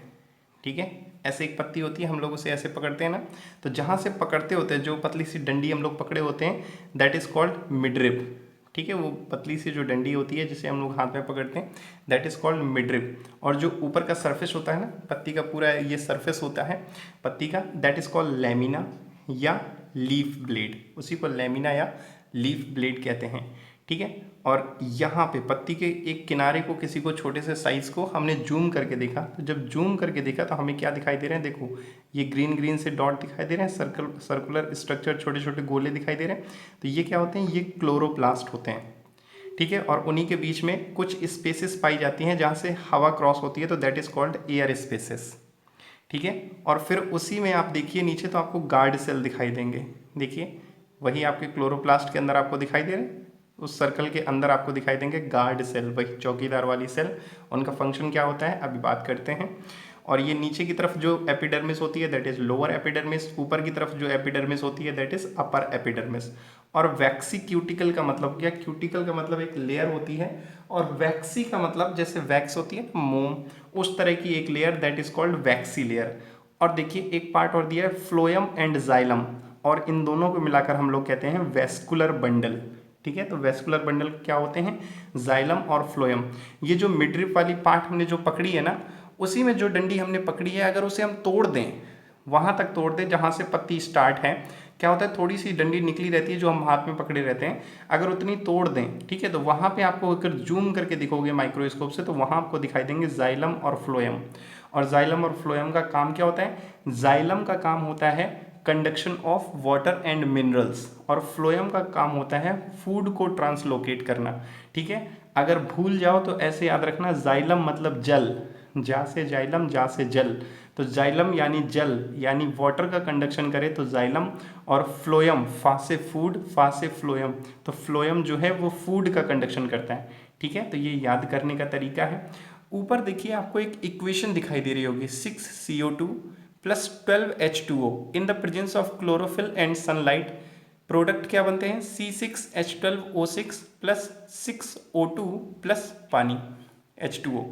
ठीक है। ऐसे एक पत्ती होती है, हम लोग उसे ऐसे पकड़ते हैं ना, तो जहाँ से पकड़ते होते हैं, जो पतली सी डंडी हम लोग पकड़े होते हैं, दैट इज़ कॉल्ड मिडरिप, ठीक है। वो पतली सी जो डंडी होती है जिसे हम लोग हाथ में पकड़ते हैं, दैट इज़ कॉल्ड मिडरिप। और जो ऊपर का सरफेस होता है ना, पत्ती का पूरा ये सरफेस होता है पत्ती का, दैट इज़ कॉल्ड लैमिना या लीफ ब्लेड, उसी को लैमिना या लीफ ब्लेड कहते हैं, ठीक है। और यहाँ पे पत्ती के एक किनारे को, किसी को छोटे से साइज को हमने जूम करके देखा, तो जब जूम करके देखा तो हमें क्या दिखाई दे रहे हैं, देखो ये ग्रीन ग्रीन से डॉट दिखाई दे रहे हैं, सर्कुलर स्ट्रक्चर, छोटे छोटे गोले दिखाई दे रहे हैं। तो ये क्या होते हैं, ये क्लोरोप्लास्ट होते हैं, ठीक है। और उन्हीं के बीच में कुछ स्पेसेस पाई जाती हैं जहाँ से हवा क्रॉस होती है, तो that is called air spaces, ठीक है। और फिर उसी में आप देखिए नीचे तो आपको गार्ड सेल दिखाई देंगे, देखिए वही आपके क्लोरोप्लास्ट के अंदर आपको दिखाई दे रहे हैं, उस सर्कल के अंदर आपको दिखाई देंगे गार्ड सेल, वही चौकीदार वाली सेल। उनका फंक्शन क्या होता है अभी बात करते हैं। और ये नीचे की तरफ जो एपिडर्मिस होती है दैट इज लोअर एपिडर्मिस, ऊपर की तरफ जो एपिडर्मिस होती है दैट इज अपर एपिडर्मिस। और वैक्सी क्यूटिकल का मतलब क्या, क्यूटिकल का मतलब एक लेयर होती है, और वैक्सी का मतलब जैसे वैक्स होती है ना मोम, उस तरह की एक layer that is called waxy layer. और देखिए एक पार्ट और दिया है फ्लोएम एंड जाइलम, और इन दोनों को मिलाकर हम लोग कहते हैं वेस्कुलर बंडल, ठीक है। तो वेस्कुलर बंडल क्या होते हैं, जाइलम और फ्लोएम। ये जो मिडरिप वाली पार्ट हमने जो पकड़ी है ना, उसी में जो डंडी हमने पकड़ी है, अगर उसे हम तोड़ दें, वहां तक तोड़ दें जहां से पत्ती स्टार्ट है, क्या होता है थोड़ी सी डंडी निकली रहती है जो हम हाथ में पकड़े रहते हैं, अगर उतनी तोड़ दें, ठीक है, तो वहां पे आपको अगर जूम करके दिखोगे माइक्रोस्कोप से, तो वहां आपको दिखाई देंगे जाइलम और फ्लोएम। और जाइलम और फ्लोएम का काम क्या होता है, जाइलम का काम होता है conduction of water and minerals, और फ्लोएम का काम होता है फूड को ट्रांसलोकेट करना, ठीक है। अगर भूल जाओ तो ऐसे याद रखना, जाइलम मतलब जल, जा से जाइलम, जा से जल, तो जाइलम यानी जल यानी वाटर का कंडक्शन करे तो जाइलम, और फ्लोएम फा से फूड, फा से फ्लोएम, तो फ्लोएम जो है वो फूड का कंडक्शन करता है, ठीक है। तो ये याद करने का तरीका है। ऊपर देखिए आपको एक इक्वेशन दिखाई दे रही होगी, 6CO2 plus 12H2O in the presence of chlorophyll and sunlight, product क्या बनते हैं, C6H12O6 प्लस 6O2 प्लस पानी H2O।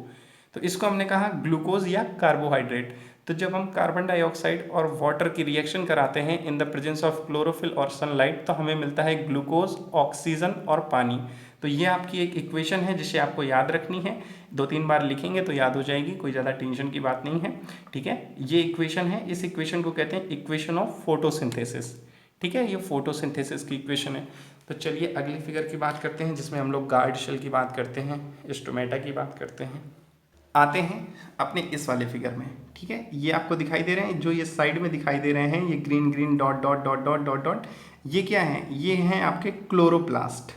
तो इसको हमने कहा ग्लूकोज या कार्बोहाइड्रेट। तो जब हम कार्बन डाइऑक्साइड और वाटर की रिएक्शन कराते हैं in the presence of chlorophyll और सनलाइट, तो हमें मिलता है ग्लूकोज, ऑक्सीजन और पानी। तो ये आपकी एक इक्वेशन है जिसे आपको याद रखनी है, 2-3 बार लिखेंगे तो याद हो जाएगी, कोई ज़्यादा टेंशन की बात नहीं है, ठीक है। ये इक्वेशन है, इस इक्वेशन को कहते हैं इक्वेशन ऑफ फोटोसिंथेसिस, ठीक है, ये फोटोसिंथेसिस की इक्वेशन है। तो चलिए अगली फिगर की बात करते हैं, जिसमें हम लोग गार्ड शेल की बात करते हैं, स्टोमेटा की बात करते हैं। आते हैं अपने इस वाले फिगर में, ठीक है। ये आपको दिखाई दे रहे हैं, जो ये साइड में दिखाई दे रहे हैं, ये green green dot dot dot dot dot dot, ये क्या है, ये हैं आपके क्लोरोप्लास्ट,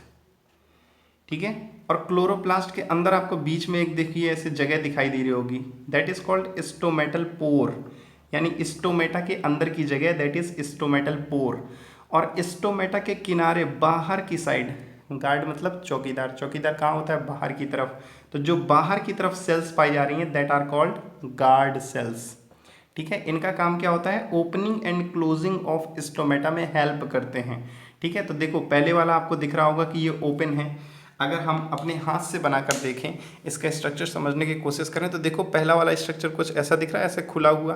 ठीक है। और क्लोरोप्लास्ट के अंदर आपको बीच में एक देखिए ऐसे जगह दिखाई दे रही होगी, that is called stomatal pore, यानी स्टोमेटा के अंदर की जगह दैट इज स्टोमेटल पोर। और स्टोमेटा के किनारे बाहर की साइड, गार्ड मतलब चौकीदार, चौकीदार कहाँ होता है, बाहर की तरफ, तो जो बाहर की तरफ सेल्स पाई जा रही हैं that are called guard cells, ठीक है। इनका काम क्या होता है, opening and closing of stomata में हेल्प करते हैं, ठीक है। तो देखो पहले वाला आपको दिख रहा होगा कि ये ओपन है, अगर हम अपने हाथ से बनाकर देखें, इसका स्ट्रक्चर समझने की कोशिश करें, तो देखो पहला वाला स्ट्रक्चर कुछ ऐसा दिख रहा है, ऐसे खुला हुआ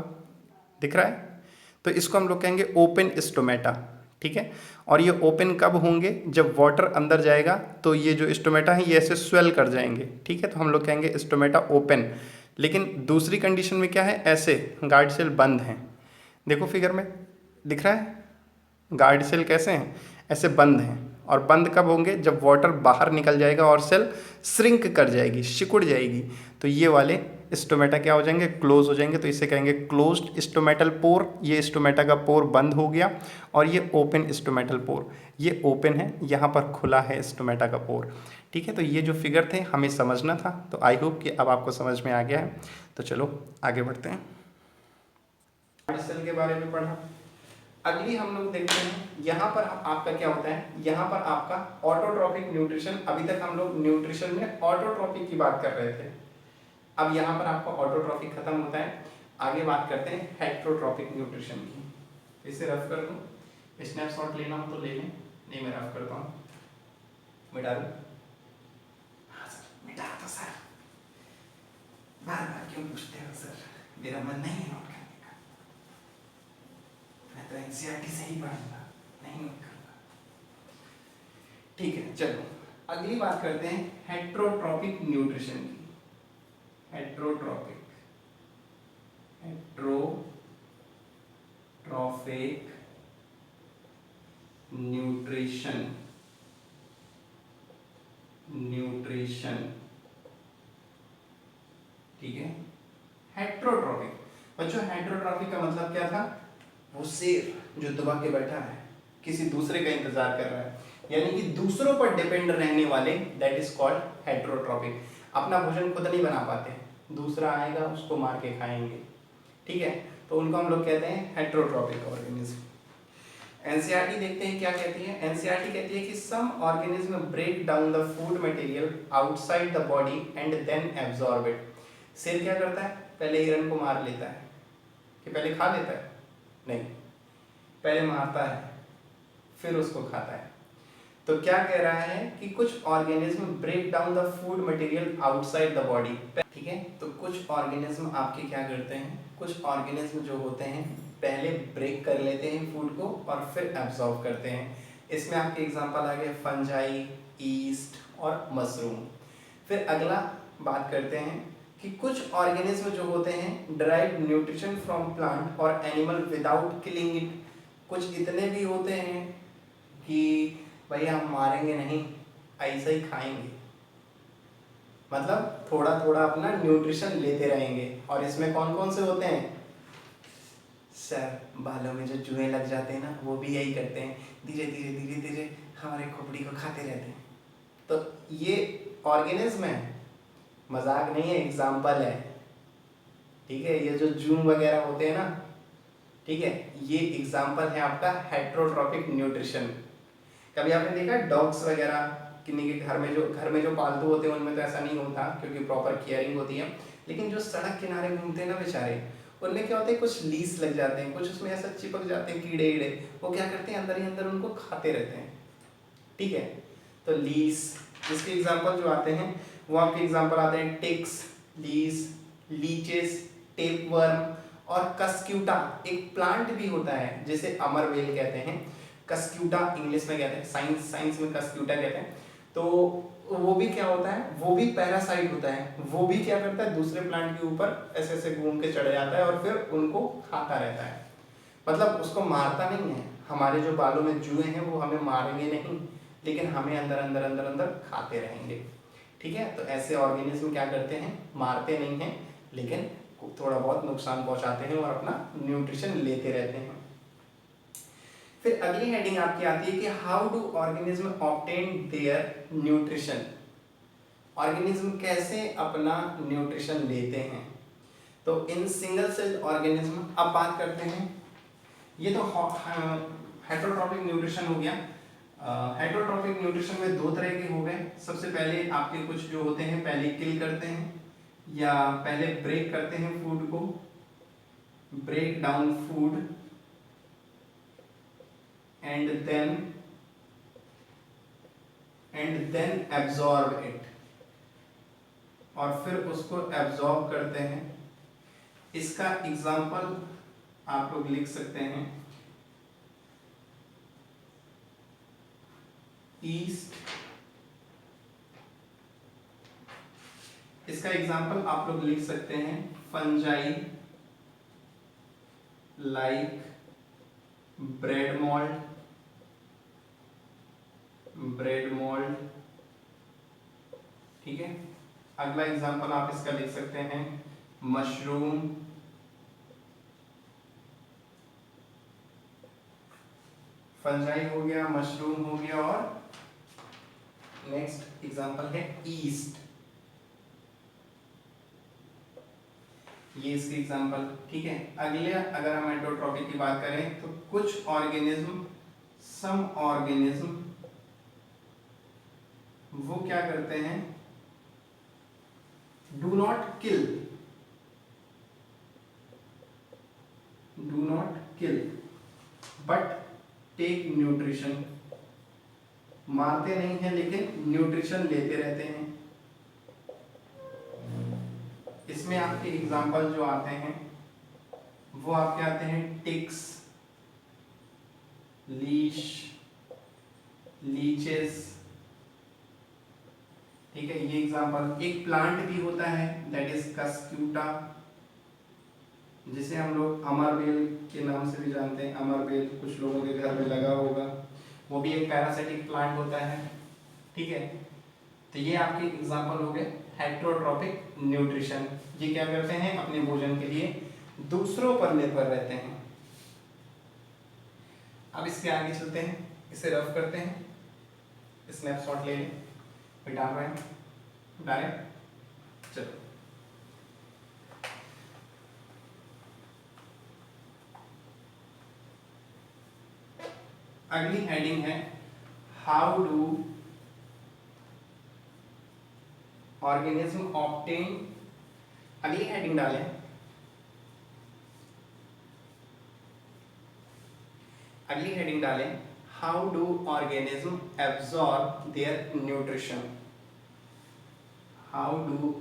दिख रहा है, तो इसको हम लोग कहेंगे ओपन स्टोमेटा, ठीक है। और ये ओपन कब होंगे, जब वाटर अंदर जाएगा तो ये जो स्टोमेटा है ये ऐसे स्वेल कर जाएंगे, ठीक है, तो हम लोग कहेंगे स्टोमेटा ओपन। लेकिन दूसरी कंडीशन में क्या है, ऐसे गार्ड सेल बंद हैं, देखो फिगर में दिख रहा है, गार्ड सेल कैसे हैं, ऐसे बंद हैं। और बंद कब होंगे, जब वाटर बाहर निकल जाएगा और सेल श्रिंक कर जाएगी, सिकुड़ जाएगी, तो ये वाले स्टोमेटा क्या हो जाएंगे, क्लोज हो जाएंगे, तो इसे कहेंगे क्लोज्ड स्टोमेटल पोर। ये स्टोमेटा का पोर बंद हो गया, और ये ओपन स्टोमेटल पोर, ये ओपन है, यहाँ पर खुला है स्टोमेटा का पोर, ठीक है। तो ये जो फिगर थे हमें समझना था, तो आई होप कि अब आपको समझ में आ गया है। तो चलो आगे बढ़ते हैं, सेल के बारे में पढ़ा। अगली हम लोग देखते हैं, यहाँ पर आपका क्या होता है, यहाँ पर आपका ऑटोट्रॉपिक न्यूट्रिशन, अभी तक हम लोग न्यूट्रिशन में ऑटोट्रॉपिक की बात कर रहे थे, अब यहाँ पर आपका ऑटोट्रॉपिक खत्म होता है, आगे बात करते हैं हेट्रोट्रॉपिक न्यूट्रिशन की। इसे रफ कर दूँ, स्नैपशॉट लेना हो तो ले लें, नहीं मैं रफ करता हूँ, मिटा दूँ, हाँ सर मिटा दो सर, बार बार क्यों पूछते हो सर, मेरा मन नहीं है नोट करने का, मैं तो एनसीईआरटी से ही पढ़ूंगा, नहीं नोट करूंगा, ठीक है। चलो अगली बात करते हैं हेट्रोट्रॉपिक न्यूट्रिशन की। हेट्रोट्रॉपिक, हेट्रोट्रॉपिक न्यूट्रिशन, न्यूट्रिशन, ठीक है। हेट्रोट्रॉफिक, बच्चों हेट्रोट्रॉफिक का मतलब क्या था? वो शेर जो दबा के बैठा है, किसी दूसरे का इंतजार कर रहा है, यानी कि दूसरों पर डिपेंड रहने वाले, दैट इज कॉल्ड हेट्रोट्रॉफिक। अपना भोजन खुद नहीं बना पाते, दूसरा आएगा उसको मार के खाएंगे, ठीक है, तो उनको हम लोग कहते हैं हेट्रोट्रॉफिक ऑर्गेनिज्म। एनसीईआरटी देखते हैं क्या कहती है। एनसीईआरटी कहती है कि some organism break down the food material outside the body and then absorb it. शेर क्या करता है? पहले हिरन को मार लेता है, कि पहले खा लेता है? नहीं, पहले मारता है फिर उसको खाता है। तो क्या कह रहा है कि कुछ organism break down the food material outside the body, ठीक है। तो कुछ ऑर्गेनिज्म आपके क्या करते हैं, कुछ ऑर्गेनिज्म जो होते हैं पहले ब्रेक कर लेते हैं फूड को और फिर एब्जॉर्ब करते हैं। इसमें आपके एग्जांपल आ गए फंजाई, ईस्ट और मशरूम। फिर अगला बात करते हैं कि कुछ ऑर्गेनिज्म जो होते हैं डराइव न्यूट्रिशन फ्रॉम प्लांट और एनिमल विदाउट किलिंग इट। कुछ इतने भी होते हैं कि भाई हम मारेंगे नहीं, ऐसा ही खाएंगे, मतलब थोड़ा थोड़ा अपना न्यूट्रिशन लेते रहेंगे। और इसमें कौन कौन से होते हैं? सर बालों में जो चूहे लग जाते हैं ना, वो भी यही करते हैं, धीरे धीरे धीरे धीरे हमारे खोपड़ी को खाते रहते हैं। तो ये ऑर्गेनिज्म है, मजाक नहीं है, एग्जाम्पल है, ठीक है। ये जो जूम वगैरह होते हैं ना, ठीक है, ये एग्जाम्पल है आपका हेट्रोट्रॉपिक न्यूट्रिशन। कभी आपने देखा डॉग्स वगैरह किन्हीं के घर में जो पालतू होते हैं उनमें तो ऐसा नहीं होता क्योंकि प्रॉपर केयरिंग होती है, लेकिन जो सड़क किनारे घूमते हैं ना बेचारे, उनमें क्या होता है, कुछ लीस लग जाते हैं, कुछ उसमें ऐसा चिपक जाते हैं कीड़े ईड़े, वो क्या करते हैं अंदर ही अंदर उनको खाते रहते हैं, ठीक है। तो लीस, इसके एग्जाम्पल जो आते हैं वो आपके एग्जाम्पल आते हैं टिक्स, लीस, लीचेस, टेपवर्म और कस्क्यूटा। एक प्लांट भी होता है जिसे अमरवेल कहते हैं, कस्क्यूटा इंग्लिश में कहते हैं, साइंस में कस्क्यूटा कहते हैं। तो वो भी क्या होता है, वो भी पैरासाइट होता है, वो भी क्या करता है दूसरे प्लांट के ऊपर ऐसे ऐसे घूम के चढ़ जाता है और फिर उनको खाता रहता है, मतलब उसको मारता नहीं है। हमारे जो बालों में जुए हैं वो हमें मारेंगे नहीं, लेकिन हमें अंदर अंदर अंदर अंदर खाते रहेंगे, ठीक है। तो ऐसे ऑर्गेनिज्म क्या करते हैं, मारते नहीं हैं लेकिन थोड़ा बहुत नुकसान पहुंचाते हैं और अपना न्यूट्रिशन लेते रहते हैं। फिर अगली हेडिंग आपकी आती है कि how do organism obtain their nutrition. Organism कैसे अपना न्यूट्रिशन लेते हैं। तो इन सिंगल सेल ऑर्गेनिज्म, अब बात करते हैं, ये तो हेट्रोट्रॉपिक न्यूट्रिशन हो गया। हेट्रोट्रॉपिक न्यूट्रिशन में दो तरह के हो गए। सबसे पहले आपके कुछ जो होते हैं पहले किल करते हैं या पहले ब्रेक करते हैं फूड को, break down food and then absorb it, और फिर उसको एब्जॉर्ब करते हैं। इसका एग्जाम्पल आप लोग लिख सकते हैं ईस्ट, इसका एग्जाम्पल आप लोग लिख सकते हैं फंजाई, लाइक ब्रेड मोल्ड, ठीक है। अगला एग्जाम्पल आप इसका लिख सकते हैं मशरूम, फंजाई हो गया, मशरूम हो गया, और नेक्स्ट एग्जाम्पल है ईस्ट, ये इसके एग्जाम्पल, ठीक है। अगले अगर हम हेट्रोट्रॉपिक की बात करें तो कुछ ऑर्गेनिज्म, सम ऑर्गेनिज्म वो क्या करते हैं, do not kill but take nutrition. मारते नहीं हैं लेकिन न्यूट्रिशन लेते रहते हैं। इसमें आपके एग्जाम्पल जो आते हैं वो आपके आते हैं टिक्स, लीचेस, ठीक है, ये एग्जाम्पल। एक प्लांट भी होता है दैट इज कस्क्यूटा, जिसे हम लोग अमरबेल के नाम से भी जानते हैं। अमरबेल कुछ लोगों के घर में लगा होगा, वो भी एक पैरासिटिक प्लांट होता है, ठीक है। तो ये आपके एग्जाम्पल हो गए हेटेरोट्रॉपिक न्यूट्रिशन। ये क्या करते हैं, अपने भोजन के लिए दूसरों पर निर्भर रहते हैं। अब इसके आगे चलते हैं, इसे रफ करते हैं, स्नैपशॉट ले लें, मिटा रहे हैं डायरेक्ट। चलो अगली हेडिंग है हाउ डू ऑर्गेनिज्म ऑब्टेन। अगली हेडिंग डालें, अगली हेडिंग डालें how do organism absorb their nutrition. How do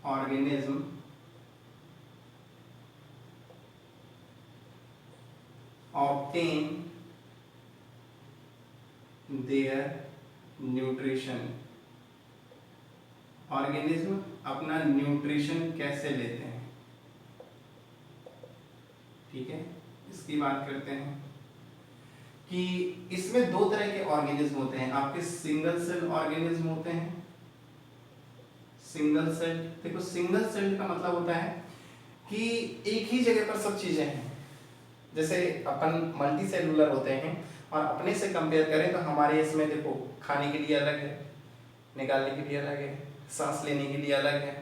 organism obtain their nutrition। Organism अपना न्यूट्रिशन कैसे लेते हैं, ठीक है। इसकी बात करते हैं कि इसमें दो तरह के ऑर्गेनिज्म होते हैं। आपके सिंगल सेल ऑर्गेनिज्म होते हैं, सिंगल सेल। देखो सिंगल सेल का मतलब होता है कि एक ही जगह पर सब चीजें हैं। जैसे अपन मल्टी सेलुलर होते हैं और अपने से कंपेयर करें तो हमारे इसमें देखो खाने के लिए अलग है, निकालने के लिए अलग है, सांस लेने के लिए अलग है,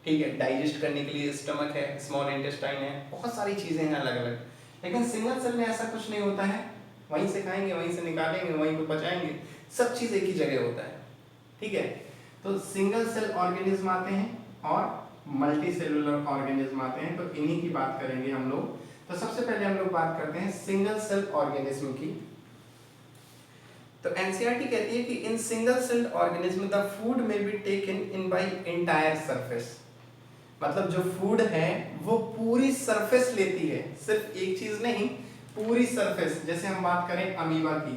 ठीक है, डाइजेस्ट करने के लिए स्टमक है, स्मॉल इंटेस्टाइन है, बहुत सारी चीजें हैं अलग अलग। लेकिन सिंगल सेल में ऐसा कुछ नहीं होता है, वहीं से खाएंगे, वहीं से निकालेंगे, वहीं पे पचाएंगे, सब चीज एक ही जगह होता है, ठीक है। तो सिंगल सेल ऑर्गेनिज्म आते हैं और मल्टी सेलुलर ऑर्गेनिज्म आते हैं, तो इन्हीं की बात करेंगे हम लोग। तो सबसे पहले हम लोग बात करते हैं सिंगल सेल ऑर्गेनिज्म की। तो एनसीईआरटी कहती है कि in single cell organism the food may be taken in by entire surface. मतलब जो फूड है वो पूरी सरफेस लेती है, सिर्फ एक चीज नहीं, पूरी सरफेस। जैसे हम बात करें अमीबा की,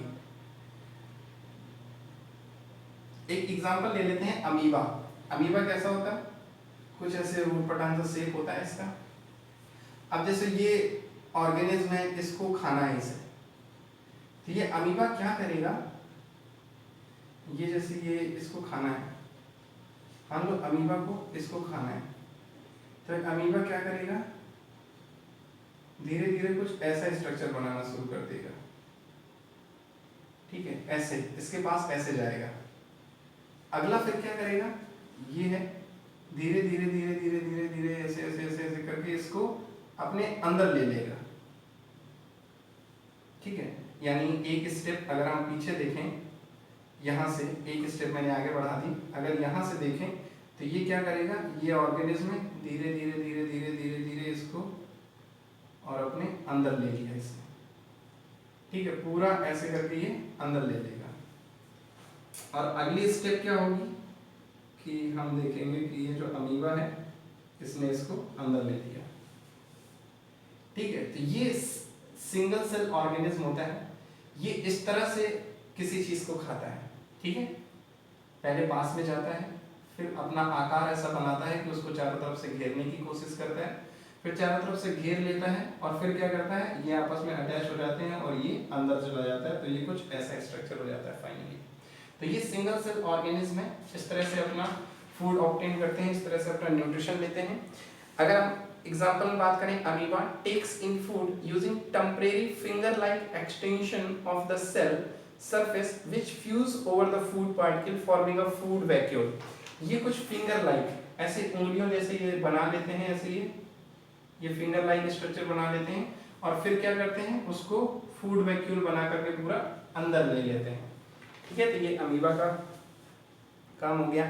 एक एग्जांपल ले लेते हैं अमीबा। अमीबा कैसा होता है, कुछ ऐसे ऊटपटांग सा शेप होता है इसका। अब जैसे ये ऑर्गेनिज्म है, इसको खाना है इसे, तो ये अमीबा क्या करेगा, ये जैसे ये इसको खाना है, मान लो अमीबा को इसको खाना है, तो अमीबा क्या करेगा, धीरे धीरे कुछ ऐसा स्ट्रक्चर बनाना शुरू कर देगा, ठीक है, ऐसे इसके पास ऐसे जाएगा। अगला फिर क्या करेगा, ये है, धीरे धीरे धीरे धीरे धीरे धीरे ऐसे ऐसे ऐसे ऐसे करके इसको अपने अंदर ले लेगा, ठीक है। यानी एक स्टेप अगर हम पीछे देखें, यहाँ से एक स्टेप मैंने आगे बढ़ा दी, अगर यहाँ से देखें तो ये क्या करेगा, ये ऑर्गेनिज्म धीरे धीरे धीरे धीरे धीरे धीरे इसको और अपने अंदर ले लिया इसने, ठीक है, पूरा ऐसे करके ये अंदर ले लेगा। और अगली स्टेप क्या होगी कि हम देखेंगे कि ये जो अमीबा है इसने इसको अंदर ले लिया, ठीक है। तो ये सिंगल सेल ऑर्गेनिज्म होता है, ये इस तरह से किसी चीज को खाता है, ठीक है। पहले पास में जाता है, फिर अपना आकार ऐसा बनाता है कि उसको चारों तरफ से घेरने की कोशिश करता है, फिर चारों तरफ से घेर लेता है और फिर क्या करता है, ये आपस में अटैच हो जाते हैं और ये अंदर चला जाता है, तो ये कुछ ऐसा स्ट्रक्चर हो जाता है फाइनली। तो ये सिंगल सेल ऑर्गेनिज्म है, इस तरह से अपना फूड ऑब्टेन करते हैं, इस तरह से अपना न्यूट्रिशन लेते हैं। अगर हम एग्जाम्पल में बात करें, amoeba takes in food using temporary finger like extension of the cell surface which fuse over the food particle forming a food vacuole। ये कुछ फिंगर लाइक ऐसे उंगलियों जैसे ये बना लेते हैं, ऐसे ये फिंगर लाइक स्ट्रक्चर बना लेते हैं और फिर क्या करते हैं, उसको फूड वैक्यूल बना करके पूरा अंदर ले लेते हैं, ठीक है। तो ये अमीबा का काम हो गया।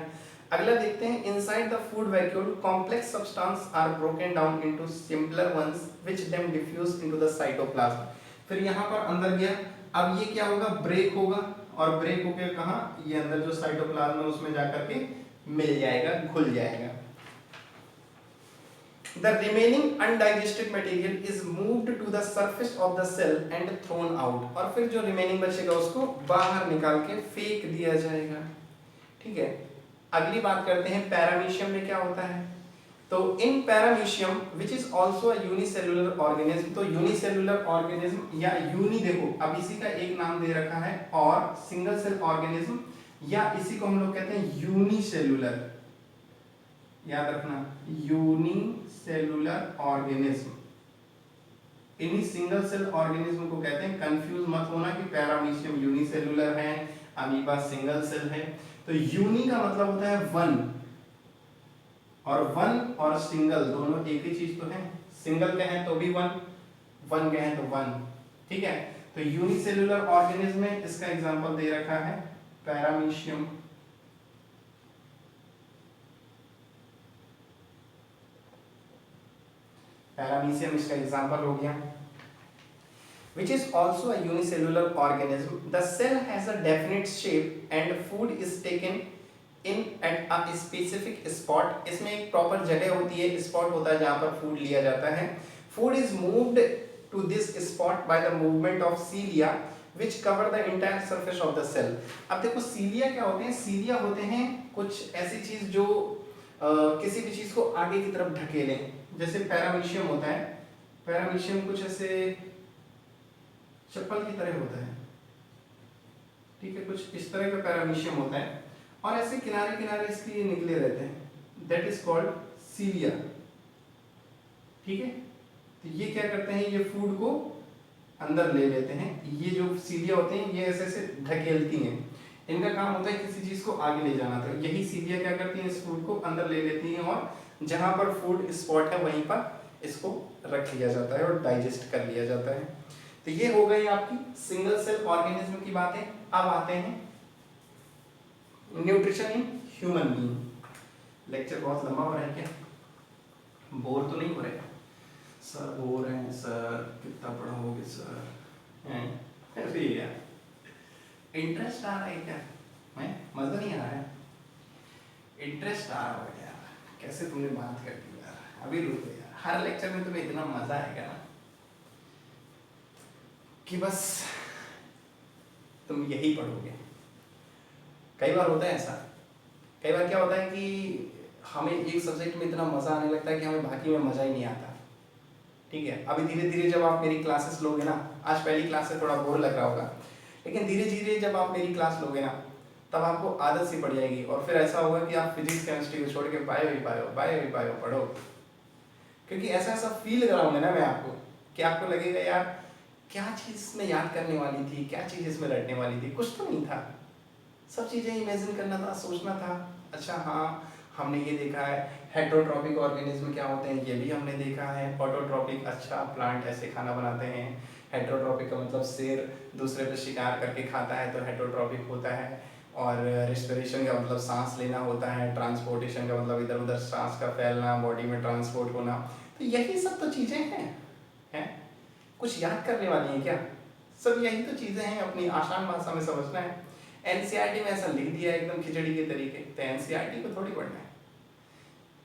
अगला देखते हैं, inside the food vacuole complex substance are broken down into simpler ones which then diffuse into the cytoplasm. फिर यहाँ पर अंदर गया, अब ये क्या होगा, ब्रेक होगा और ब्रेक होकर कहाँ, ये अंदर जो साइटोप्लाज्म है उसमें जाकर के मिल जाएगा, घुल जाएगा। The remaining undigested material is moved to the surface of the cell and thrown out। और फिर जो रिमेनिंग बचेगा उसको बाहर निकाल के फेंक दिया जाएगा, ठीक है। अगली बात करते हैं पैरामीशियम में क्या होता है। तो इन paramecium which is also unicellular organism, तो यूनिसेल्युलर ऑर्गेनिज्म या यूनि, देखो अब इसी का एक नाम दे रखा है, और सिंगल सेल ऑर्गेनिज्म या इसी को हम लोग कहते हैं यूनिसेल्युलर, याद रखना यूनिसेल्युलर ऑर्गेनिज्म। इन्हीं सिंगल सेल ऑर्गेनिज्म को कहते हैं, कंफ्यूज मत होना कि पैरामीशियम यूनिसेल्युलर है, अमीबा सिंगल सेल है। तो यूनि का मतलब होता है वन, और वन और सिंगल दोनों एक ही चीज तो है, सिंगल कहें तो भी वन, वन कहें तो वन, ठीक है। तो यूनिसेल्युलर ऑर्गेनिज्म में इसका एग्जांपल दे रखा है पैरामीशियम, पैरामीशियम इसका एग्जांपल हो गया। Which is also a unicellular organism. The cell has a definite shape and food is taken in at a specific spot. इसमें एक प्रॉपर जगह होती है, स्पॉट होता है जहाँ पर फूड लिया जाता है। Food is moved to this spot by the movement of cilia which cover the entire surface of the cell. अब देखो cilia क्या होते हैं? cilia होते हैं कुछ ऐसी चीज जो किसी भी चीज को आगे की तरफ ढकेलें, जैसे पैरामीशियम होता है, पैरामीशियम कुछ ऐसे चप्पल की तरह होता है, ठीक है, कुछ इस तरह का पैरामीशियम होता है, और ऐसे किनारे किनारे इसके ये निकले रहते हैं, दैट इज कॉल्ड सीलिया, ठीक है। तो ये क्या करते हैं, ये फूड को अंदर ले लेते हैं, ये जो सीलिया होते हैं ये ऐसे ऐसे ढकेलती हैं, इनका काम होता है किसी चीज को आगे ले जाना। तो यही सीलिया क्या करती हैं, इस फूड को अंदर ले लेती हैं, और जहां पर फूड स्पॉट है वहीं पर इसको रख लिया जाता है और डाइजेस्ट कर लिया जाता है। तो ये हो गई आपकी सिंगल सेल ऑर्गेनिज्म की बातें। अब आते हैं nutrition in human being. Lecture बहुत लंबा हो रहा है क्या, बोर तो नहीं हो रहे सर? बोर हैं सर, कितना पढ़ाओगे सर? अरे यार इंटरेस्ट आ रहा है क्या? मजा नहीं आ रहा है? इंटरेस्ट आ रहा है यार, कैसे तुमने बात कर दी यार, अभी रुको यार, हर लेक्चर में तुम्हें इतना मजा आएगा ना कि बस तुम यही पढ़ोगे। कई बार होता है ऐसा, कई बार क्या होता है कि हमें एक सब्जेक्ट में इतना मजा आने लगता है कि हमें बाकी में मजा ही नहीं आता, ठीक है। अभी धीरे धीरे जब आप मेरी क्लासेस लोगे ना, आज पहली क्लास से थोड़ा बोर लग रहा होगा, लेकिन धीरे धीरे जब आप मेरी क्लास लोगे ना तब आपको आदत सी पड़ जाएगी, और फिर ऐसा होगा कि आप फिजिक्स केमिस्ट्री को छोड़ के बायो पढ़ो, क्योंकि ऐसा ऐसा फील कराऊंगा ना मैं आपको कि आपको लगेगा यार क्या चीज़ इसमें याद करने वाली थी, क्या चीज़ इसमें रटने वाली थी, कुछ तो नहीं था, सब चीज़ें इमेजिन करना था, सोचना था। अच्छा हाँ, हमने ये देखा है हेटरोट्रॉपिक ऑर्गेनिज्म क्या होते हैं, ये भी हमने देखा है। ऑटोट्रॉपिक, अच्छा प्लांट ऐसे खाना बनाते हैं। हेटरोट्रॉपिक का मतलब शेर दूसरे पे शिकार करके खाता है तो हेटरोट्रॉपिक होता है। और रेस्पिरेशन का मतलब सांस लेना होता है। ट्रांसपोर्टेशन का मतलब इधर उधर सांस का फैलना, बॉडी में ट्रांसपोर्ट होना। तो यही सब तो चीज़ें हैं, कुछ याद करने वाली हैं क्या? सब यही तो चीज़ें हैं, अपनी आसान भाषा में समझना है। एनसीईआरटी में ऐसा लिख दिया है एकदम खिचड़ी के तरीके, तो एनसीईआरटी को थोड़ी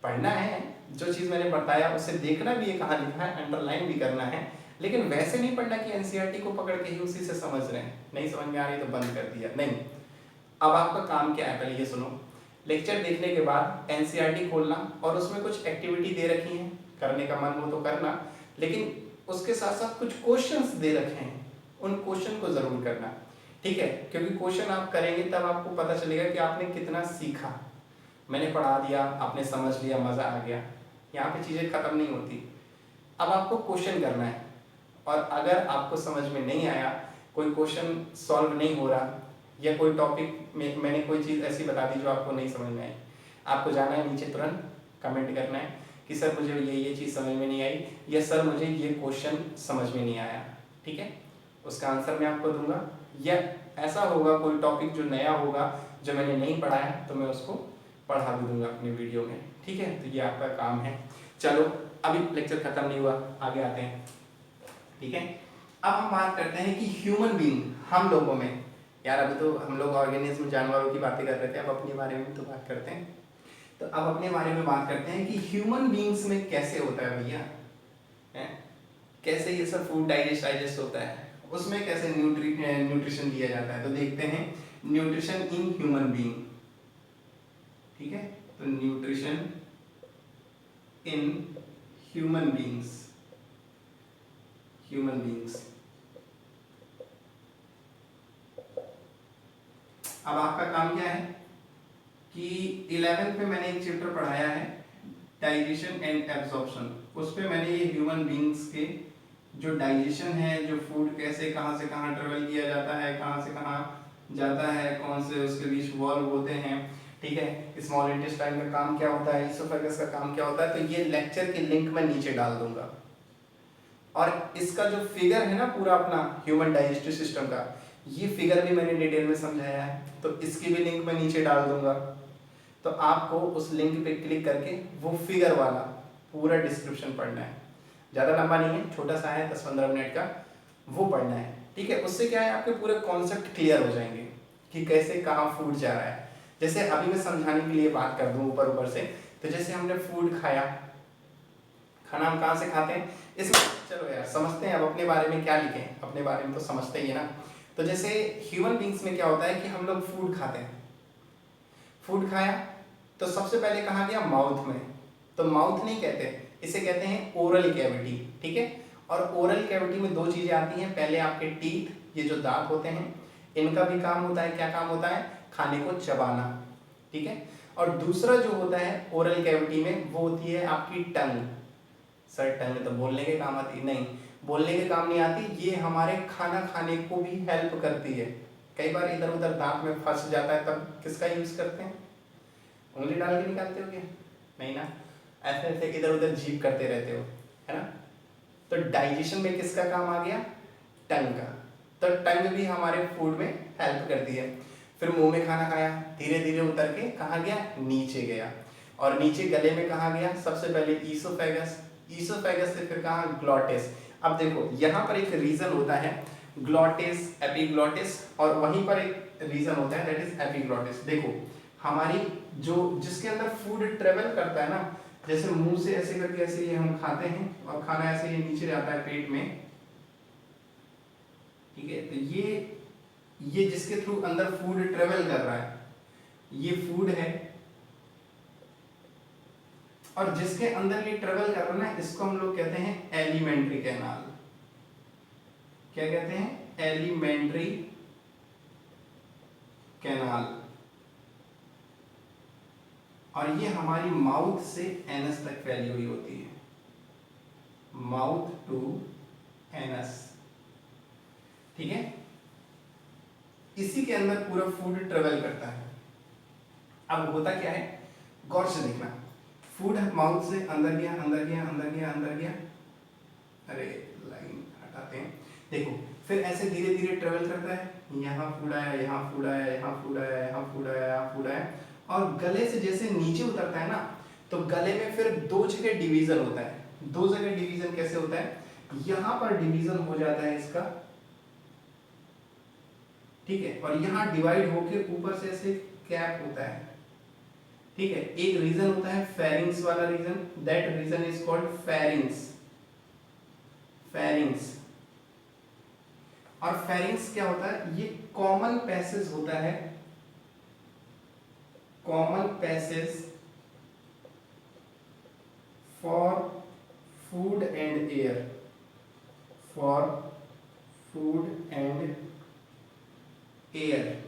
पढ़ना है जो चीज़ मैंने बताया उसे देखना भी है, कहाँ लिखा है, अंडरलाइन भी करना है, लेकिन वैसे नहीं पढ़ना कि एनसीईआरटी को पकड़ के ही उसी से समझ रहे हैं, नहीं समझ में आ रही तो बंद कर दिया, नहीं। अब आपका काम क्या है, पहले ये सुनो। लेक्चर देखने के बाद एनसीईआरटी खोलना और उसमें कुछ एक्टिविटी दे रखी है, करने का मन हो तो करना, लेकिन उसके साथ साथ कुछ क्वेश्चंस दे रखे हैं, उन क्वेश्चन को जरूर करना, ठीक है। क्योंकि क्वेश्चन आप करेंगे तब आपको पता चलेगा कि आपने कितना सीखा। मैंने पढ़ा दिया, आपने समझ लिया, मज़ा आ गया, यहाँ पे चीज़ें खत्म नहीं होती। अब आपको क्वेश्चन करना है, और अगर आपको समझ में नहीं आया, कोई क्वेश्चन सॉल्व नहीं हो रहा, या कोई टॉपिक में मैंने कोई चीज़ ऐसी बता दी जो आपको नहीं समझ में आई, आपको जाना है नीचे तुरंत कमेंट करना है कि सर मुझे ये चीज़ समझ में नहीं आई, या सर मुझे ये क्वेश्चन समझ में नहीं आया, ठीक है। उसका आंसर मैं आपको दूंगा, या ऐसा होगा कोई टॉपिक जो नया होगा जो मैंने नहीं पढ़ा है तो मैं उसको पढ़ा भी दूंगा अपनी वीडियो में, ठीक है। तो ये आपका काम है। चलो अभी लेक्चर खत्म नहीं हुआ, आगे आते हैं, ठीक है। अब हम बात करते हैं कि ह्यूमन बीइंग, हम लोगों में, यार अभी तो हम लोग ऑर्गेनिज्म जानवरों की बातें कर रहे थे, अब अपने बारे में तो बात करते हैं। तो अब अपने बारे में बात करते हैं कि ह्यूमन बीइंग्स में कैसे होता है भैया, कैसे ये सब फूड डाइजेस्ट होता है, उसमें कैसे न्यूट्रिशन दिया जाता है। तो देखते हैं न्यूट्रिशन इन ह्यूमन बीइंग, ठीक है। तो न्यूट्रिशन इन ह्यूमन बींग्स। अब आपका काम क्या है कि 11th में मैंने एक चैप्टर पढ़ाया है डाइजेशन एंड एब्जॉर्प्शन। उस पे मैंने ये ह्यूमन बींग्स के जो डाइजेशन है, जो फूड कैसे कहाँ से कहाँ ट्रेवल किया जाता है, कहाँ से कहाँ जाता है, कौन से उसके बीच वॉल्व होते हैं, ठीक है, स्मॉल इंटेस्टाइन का काम क्या होता है, इसोफेगस का काम क्या होता है, तो ये लेक्चर की लिंक मैं नीचे डाल दूंगा। और इसका जो फिगर है ना पूरा अपना ह्यूमन डाइजेस्टिव सिस्टम का, ये फिगर भी मैंने डिटेल में समझाया है, तो इसकी भी लिंक मैं नीचे डाल दूंगा। तो आपको उस लिंक पे क्लिक करके वो फिगर वाला पूरा डिस्क्रिप्शन पढ़ना है। ज़्यादा लंबा नहीं है, छोटा सा है, 10-15 मिनट का, वो पढ़ना है, ठीक है। उससे क्या है, आपके पूरे कॉन्सेप्ट क्लियर हो जाएंगे कि कैसे कहाँ फूड जा रहा है। जैसे अभी मैं समझाने के लिए बात कर दूँ ऊपर से, तो जैसे हमने फूड खाया, खाना हम कहाँ से खाते हैं, इसमें चलो यार समझते हैं अब अपने बारे में क्या लिखें, अपने बारे में तो समझते ही है ना। तो जैसे ह्यूमन बींग्स में क्या होता है कि हम लोग फूड खाते हैं, फूड खाया तो सबसे पहले कहाँ गया, माउथ में। तो माउथ नहीं कहते, इसे कहते हैं ओरल कैविटी, ठीक है। और ओरल कैविटी में दो चीजें आती हैं, पहले आपके टीथ, ये जो दांत होते हैं, इनका भी काम होता है, क्या काम होता है, खाने को चबाना, ठीक है। और दूसरा जो होता है ओरल कैविटी में, वो होती है आपकी टंग। सर टंग तो बोलने के काम आती नहीं, बोलने के काम नहीं आती, ये हमारे खाना खाने को भी हेल्प करती है। कई बार इधर उधर दांत में फंस जाता है, तब किसका यूज करते हैं, उंगली डाल के निकालते हो क्या, नहीं ना, ऐसे ऐसे इधर उधर जीभ करते रहते हो, है ना। तो डाइजेशन में किसका काम आ गया, टंग का। तो टंग भी हमारे फूड में हेल्प करती है। फिर मुंह में खाना खाया, धीरे धीरे उतर के कहाँ गया, नीचे गया, और नीचे गले में कहाँ गया, सबसे पहले ईसोफेगस, ईसोफेगस से फिर कहाँ, ग्लॉटिस। अब देखो यहाँ पर एक रीजन होता है ग्लॉटिस, एपिग्लॉटिस, और वहीं पर एक रीजन होता है दैट इज एपिग्लॉटिस। देखो हमारी जो जिसके अंदर फूड ट्रेवल करता है ना, जैसे मुंह से ऐसे करके ऐसे ये हम खाते हैं और खाना ऐसे ये नीचे जाता है पेट में, ठीक है। तो ये जिसके थ्रू अंदर फूड ट्रेवल कर रहा है, ये फूड है, और जिसके अंदर ये ट्रेवल कर रहा है ना, इसको हम लोग कहते हैं एलिमेंट्री कैनाल। क्या कहते हैं, एलिमेंट्री कैनाल। और ये हमारी माउथ से एनस तक फैली हुई होती है, माउथ टू एनस, ठीक है। इसी के अंदर पूरा फूड ट्रेवल करता है। अब होता क्या है, गौर से देखना, फूड माउथ से अंदर गया, अंदर गया, अंदर गया, अंदर गया, अरे लाइन हटाते हैं, देखो फिर ऐसे धीरे धीरे ट्रेवल करता है, यहाँ फूड आया, यहाँ फूड आया, यहाँ फूड आया, यहाँ फूड आया, यहाँ फूड आया, और गले से जैसे नीचे उतरता है ना, तो गले में फिर दो जगह डिवीजन होता है। दो जगह डिवीजन कैसे होता है, यहाँ पर डिवीजन हो जाता है इसका, ठीक है, और यहाँ डिवाइड होके ऊपर से ऐसे कैप होता है, ठीक है। एक रीजन होता है फेरिंग्स वाला region, that region is called pharynx, pharynx. और फेरिंग्स क्या होता है, ये कॉमन पैसेज होता है, common passage for food and air, for food and air.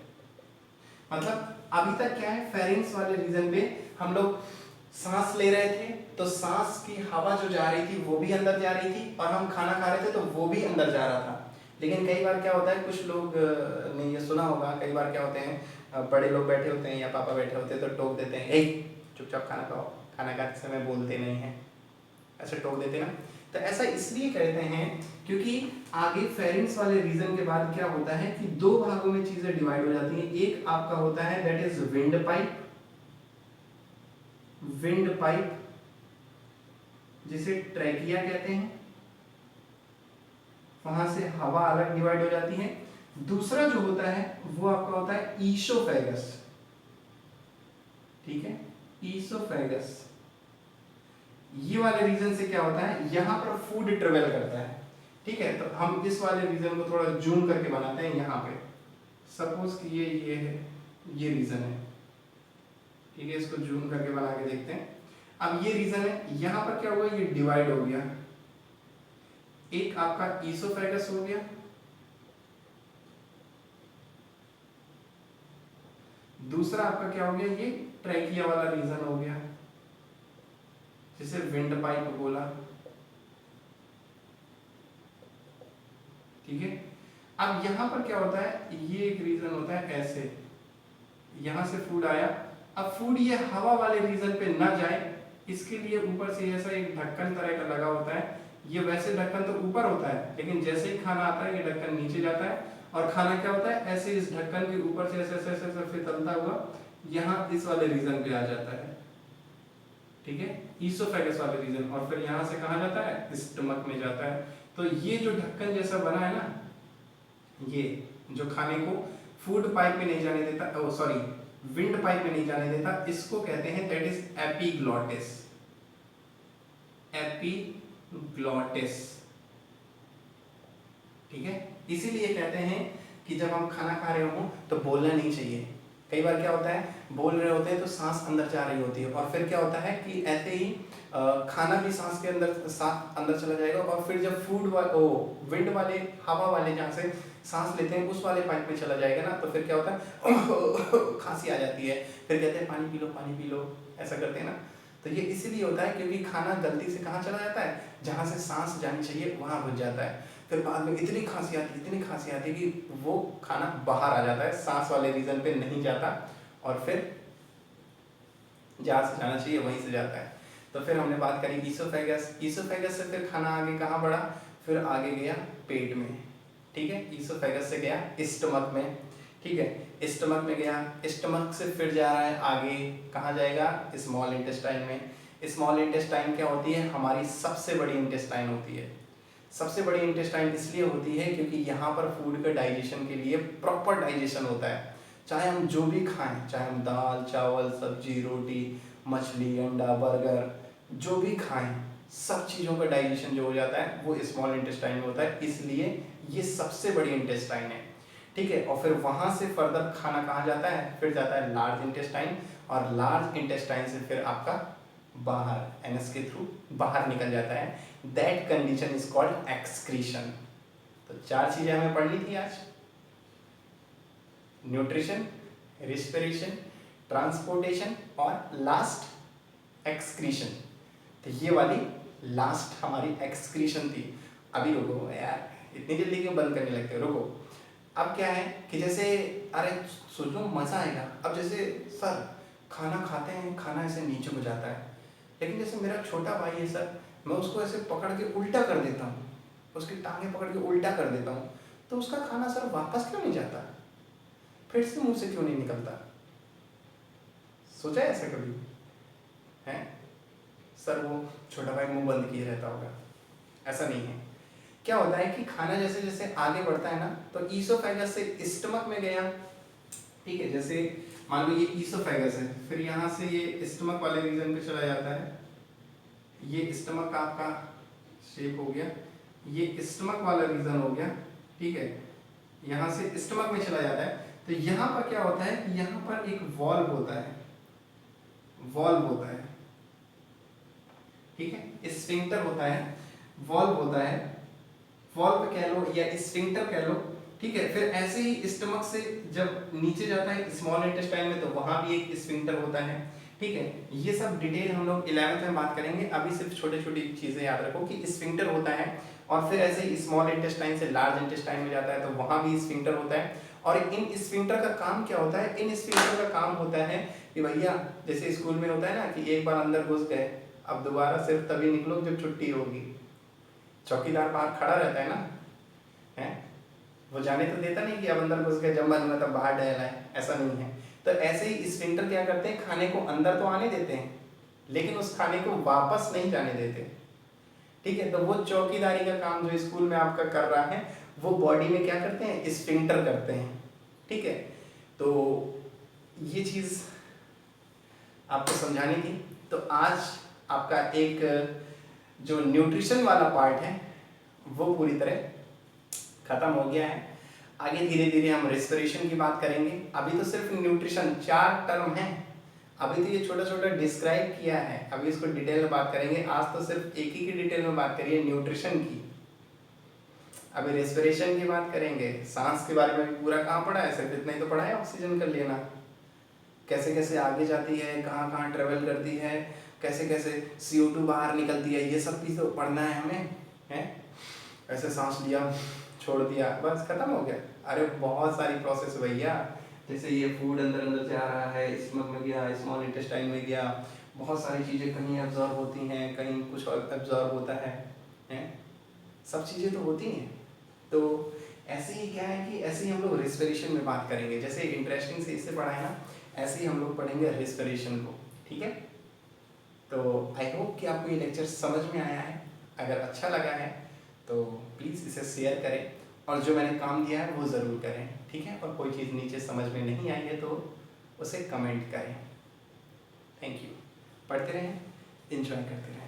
मतलब अभी तक क्या है, फेरिंग्स वाले रीजन पे हम लोग सांस ले रहे थे, तो सांस की हवा जो जा रही थी वो भी अंदर जा रही थी, और हम खाना खा रहे थे तो वो भी अंदर जा रहा था। लेकिन कई बार क्या होता है, कुछ लोग ने ये सुना होगा, कई बार क्या होते हैं, बड़े लोग बैठे होते हैं या पापा बैठे होते हैं तो टोक देते हैं, ए चुपचाप खाना खाओ, खाना खाते समय बोलते नहीं हैं, ऐसे टोक देते ना। तो ऐसा इसलिए कहते हैं क्योंकि आगे फेरिंग्स वाले रीजन के बाद क्या होता है कि दो भागों में चीजें डिवाइड हो जाती हैं। एक आपका होता है that is wind pipe, wind pipe जिसे ट्रैकिया कहते हैं, वहां से हवा अलग डिवाइड हो जाती है। दूसरा जो होता है वो आपका होता है ईसोफेगस, ठीक है, ईसोफेगस। ये वाले रीजन से क्या होता है, यहां पर फूड ट्रेवल करता है, ठीक है। तो हम इस वाले रीजन को थोड़ा जूम करके बनाते हैं। यहाँ पे सपोज कि ये है, ये रीजन है, ठीक है, इसको जूम करके बना के देखते हैं। अब ये रीजन है, यहाँ पर क्या हुआ, ये डिवाइड हो गया, एक आपका ईसोफेगस हो गया, दूसरा आपका क्या हो गया, ये ट्रैकिया वाला रीजन हो गया जिसे विंड पाइप बोला। ठीक है, अब यहां पर क्या होता है, ये एक रीजन होता है ऐसे, यहां से फूड आया, अब फूड ये हवा वाले रीजन पे ना जाए इसके लिए ऊपर से ऐसा एक ढक्कन तरह का लगा होता है। ये वैसे ढक्कन तो ऊपर होता है, लेकिन जैसे ही खाना आता है ये ढक्कन नीचे जाता है और खाना क्या होता है, ऐसे इस ढक्कन के ऊपर से ऐसे ऐसे ऐसे फिसलता हुआ यहाँ इस वाले रीजन पे आ जाता है। ठीक है, ईसोफेगस वाले रीजन, और फिर यहाँ से कहाँ जाता है, स्टमक में जाता है। तो ये जो ढक्कन जैसा बना है ना, ये जो खाने को फूड पाइप में नहीं जाने देता, सॉरी विंड पाइप में नहीं जाने देता, इसको कहते हैं दैट इज एपिग्लॉटिस। एपिग्लॉटिस, ठीक है, इसीलिए कहते हैं कि जब हम खाना खा रहे हो तो बोलना नहीं चाहिए। कई बार क्या होता है, बोल रहे होते हैं तो सांस अंदर जा रही होती है, और फिर क्या होता है कि ऐसे ही खाना भी सांस के अंदर साथ अंदर चला जाएगा, और फिर जब विंड वाले हवा वाले जहाँ से सांस लेते हैं उस वाले पाइप में चला जाएगा ना, तो फिर क्या होता है खांसी आ जाती है, फिर कहते हैं पानी पी लो, ऐसा करते हैं ना। तो ये इसीलिए होता है क्योंकि खाना गलती से कहाँ चला जाता है, जहाँ से सांस जानी चाहिए वहाँ घुस जाता है, फिर बाद में इतनी खांसी आती है कि वो खाना बाहर आ जाता है, सांस वाले रीजन पे नहीं जाता, और फिर जहाँ से जाना चाहिए वहीं से जाता है। तो फिर हमने बात करी ईसोफेगस से फिर खाना आगे कहाँ बढ़ा, फिर आगे गया पेट में। ठीक है, ईसोफेगस से गया स्टमक में। ठीक है, स्टमक में गया, स्टमक से फिर जा रहा है आगे, कहाँ जाएगा, स्मॉल इंटेस्टाइन में। स्मॉल इंटेस्टाइन क्या होती है, हमारी सबसे बड़ी इंटेस्टाइन होती है। सबसे बड़ी इंटेस्टाइन इसलिए होती है क्योंकि यहाँ पर फूड के डाइजेशन के लिए प्रॉपर डाइजेशन होता है। चाहे हम जो भी खाएं, चाहे हम दाल चावल सब्जी रोटी मछली अंडा बर्गर जो भी खाएं, सब चीज़ों का डाइजेशन जो हो जाता है वो स्मॉल इंटेस्टाइन में होता है, इसलिए ये सबसे बड़ी इंटेस्टाइन है। ठीक है, और फिर वहाँ से फर्दर खाना कहाँ जाता है, फिर जाता है लार्ज इंटेस्टाइन, और लार्ज इंटेस्टाइन से फिर आपका बाहर एनएस के थ्रू बाहर निकल जाता है। That condition is called excretion. तो 4 चीजें हमें पढ़नी थी आज, न्यूट्रिशन, रिस्पिरेशन, ट्रांसपोर्टेशन और लास्ट एक्सक्रीशन। तो ये वाली लास्ट हमारी एक्सक्रीशन थी। अभी रुको यार, इतनी जल्दी क्यों बंद करने लगते हो, रुको। अब क्या है कि जैसे अरे सोचो मजा आएगा। अब जैसे सर खाना खाते हैं, खाना ऐसे नीचे को जाता है, लेकिन जैसे मेरा छोटा भाई है सर, मैं उसको ऐसे पकड़ के उल्टा कर देता हूँ, उसकी टांगें पकड़ के उल्टा कर देता हूँ, तो उसका खाना सर वापस क्यों नहीं जाता, फिर से मुंह से क्यों नहीं निकलता? सोचा है ऐसा कभी है? सर वो छोटा भाई मुंह बंद किए रहता होगा। ऐसा नहीं है। क्या होता है कि खाना जैसे जैसे आगे बढ़ता है ना, तो ईसोफेगस से स्टमक में गया। ठीक है, जैसे मान लो ये ईसोफेगस है, फिर यहाँ से ये स्टमक वाले रीजन पे चला जाता है। ये स्टमक का आपका शेप हो गया, ये स्टमक वाला रीजन हो गया। ठीक है, यहाँ से स्टमक में चला जाता है। तो यहाँ पर क्या होता है कि यहाँ पर एक वॉल्व होता है, वॉल्व होता है। ठीक है, स्फिंक्टर होता है, वॉल्व होता है, वॉल्व कह लो या स्फिंक्टर कह लो। ठीक है, फिर ऐसे ही स्टमक से जब नीचे जाता है स्मॉल इंटेस्टाइन में, तो वहां भी एक स्फिंक्टर होता है। ठीक है, ये सब डिटेल हम लोग 11th में बात करेंगे। अभी सिर्फ छोटे छोटी चीजें याद रखो कि स्फिंक्टर होता है, और फिर ऐसे ही स्मॉल इंटेस्टाइन से लार्ज इंटेस्टाइन में जाता है, तो वहां भी स्फिंक्टर होता है। और इन स्फिंक्टर का काम क्या होता है? इन स्फिंक्टर का काम होता है कि भैया जैसे स्कूल में होता है ना कि एक बार अंदर घुस गए, अब दोबारा सिर्फ तभी निकलो जब छुट्टी होगी। चौकीदार बाहर खड़ा रहता है ना, है वो जाने तो देता नहीं कि अब अंदर घुस गए, जब मन में तब बाहर टहला है, ऐसा नहीं है। तो ऐसे ही स्फिंक्टर क्या करते हैं, खाने को अंदर तो आने देते हैं, लेकिन उस खाने को वापस नहीं जाने देते। ठीक है, तो वो चौकीदारी का काम जो स्कूल में आपका कर रहा है, वो बॉडी में क्या करते हैं, स्फिंक्टर करते हैं। ठीक है, तो ये चीज आपको समझानी थी। तो आज आपका एक जो न्यूट्रिशन वाला पार्ट है वो पूरी तरह खत्म हो गया है। आगे धीरे धीरे हम रेस्पिरेशन की बात करेंगे। अभी तो सिर्फ न्यूट्रिशन 4 टर्म है, अभी तो ये छोटा छोटा डिस्क्राइब किया है, अभी इसको डिटेल में बात करेंगे। आज तो सिर्फ एक ही की डिटेल में बात करिए, न्यूट्रिशन की। अभी रेस्पिरेशन की बात करेंगे, सांस के बारे में भी पूरा कहाँ पढ़ा है, सिर्फ इतना ही तो पढ़ा है, ऑक्सीजन कर लेना, कैसे कैसे आगे जाती है, कहाँ कहाँ ट्रेवल करती है, कैसे कैसे CO2 बाहर निकलती है, ये सब भी तो पढ़ना है हमें, है। ऐसे सांस लिया छोड़ दिया बस खत्म हो गया। अरे बहुत सारी प्रोसेस भैया, जैसे ये फूड अंदर अंदर से आ रहा है, स्टमक में गया, स्मॉल इंटेस्टाइन में गया, बहुत सारी चीज़ें कहीं एब्जॉर्ब होती हैं, कहीं कुछ और एब्जॉर्ब होता है, सब चीज़ें तो होती हैं। तो ऐसे ही क्या है कि ऐसे ही हम लोग रेस्पिरेशन में बात करेंगे, जैसे इंटरेस्टिंग से इससे पढ़ा है ना, ऐसे ही हम लोग पढ़ेंगे रेस्पिरेशन को, ठीक है। तो आई होप कि आपको ये लेक्चर समझ में आया है। अगर अच्छा लगा है तो प्लीज़ इसे शेयर करें, और जो मैंने काम दिया है वो ज़रूर करें, ठीक है। और कोई चीज़ नीचे समझ में नहीं आई है तो उसे कमेंट करें। Thank you. पढ़ते रहें, एंजॉय करते रहें।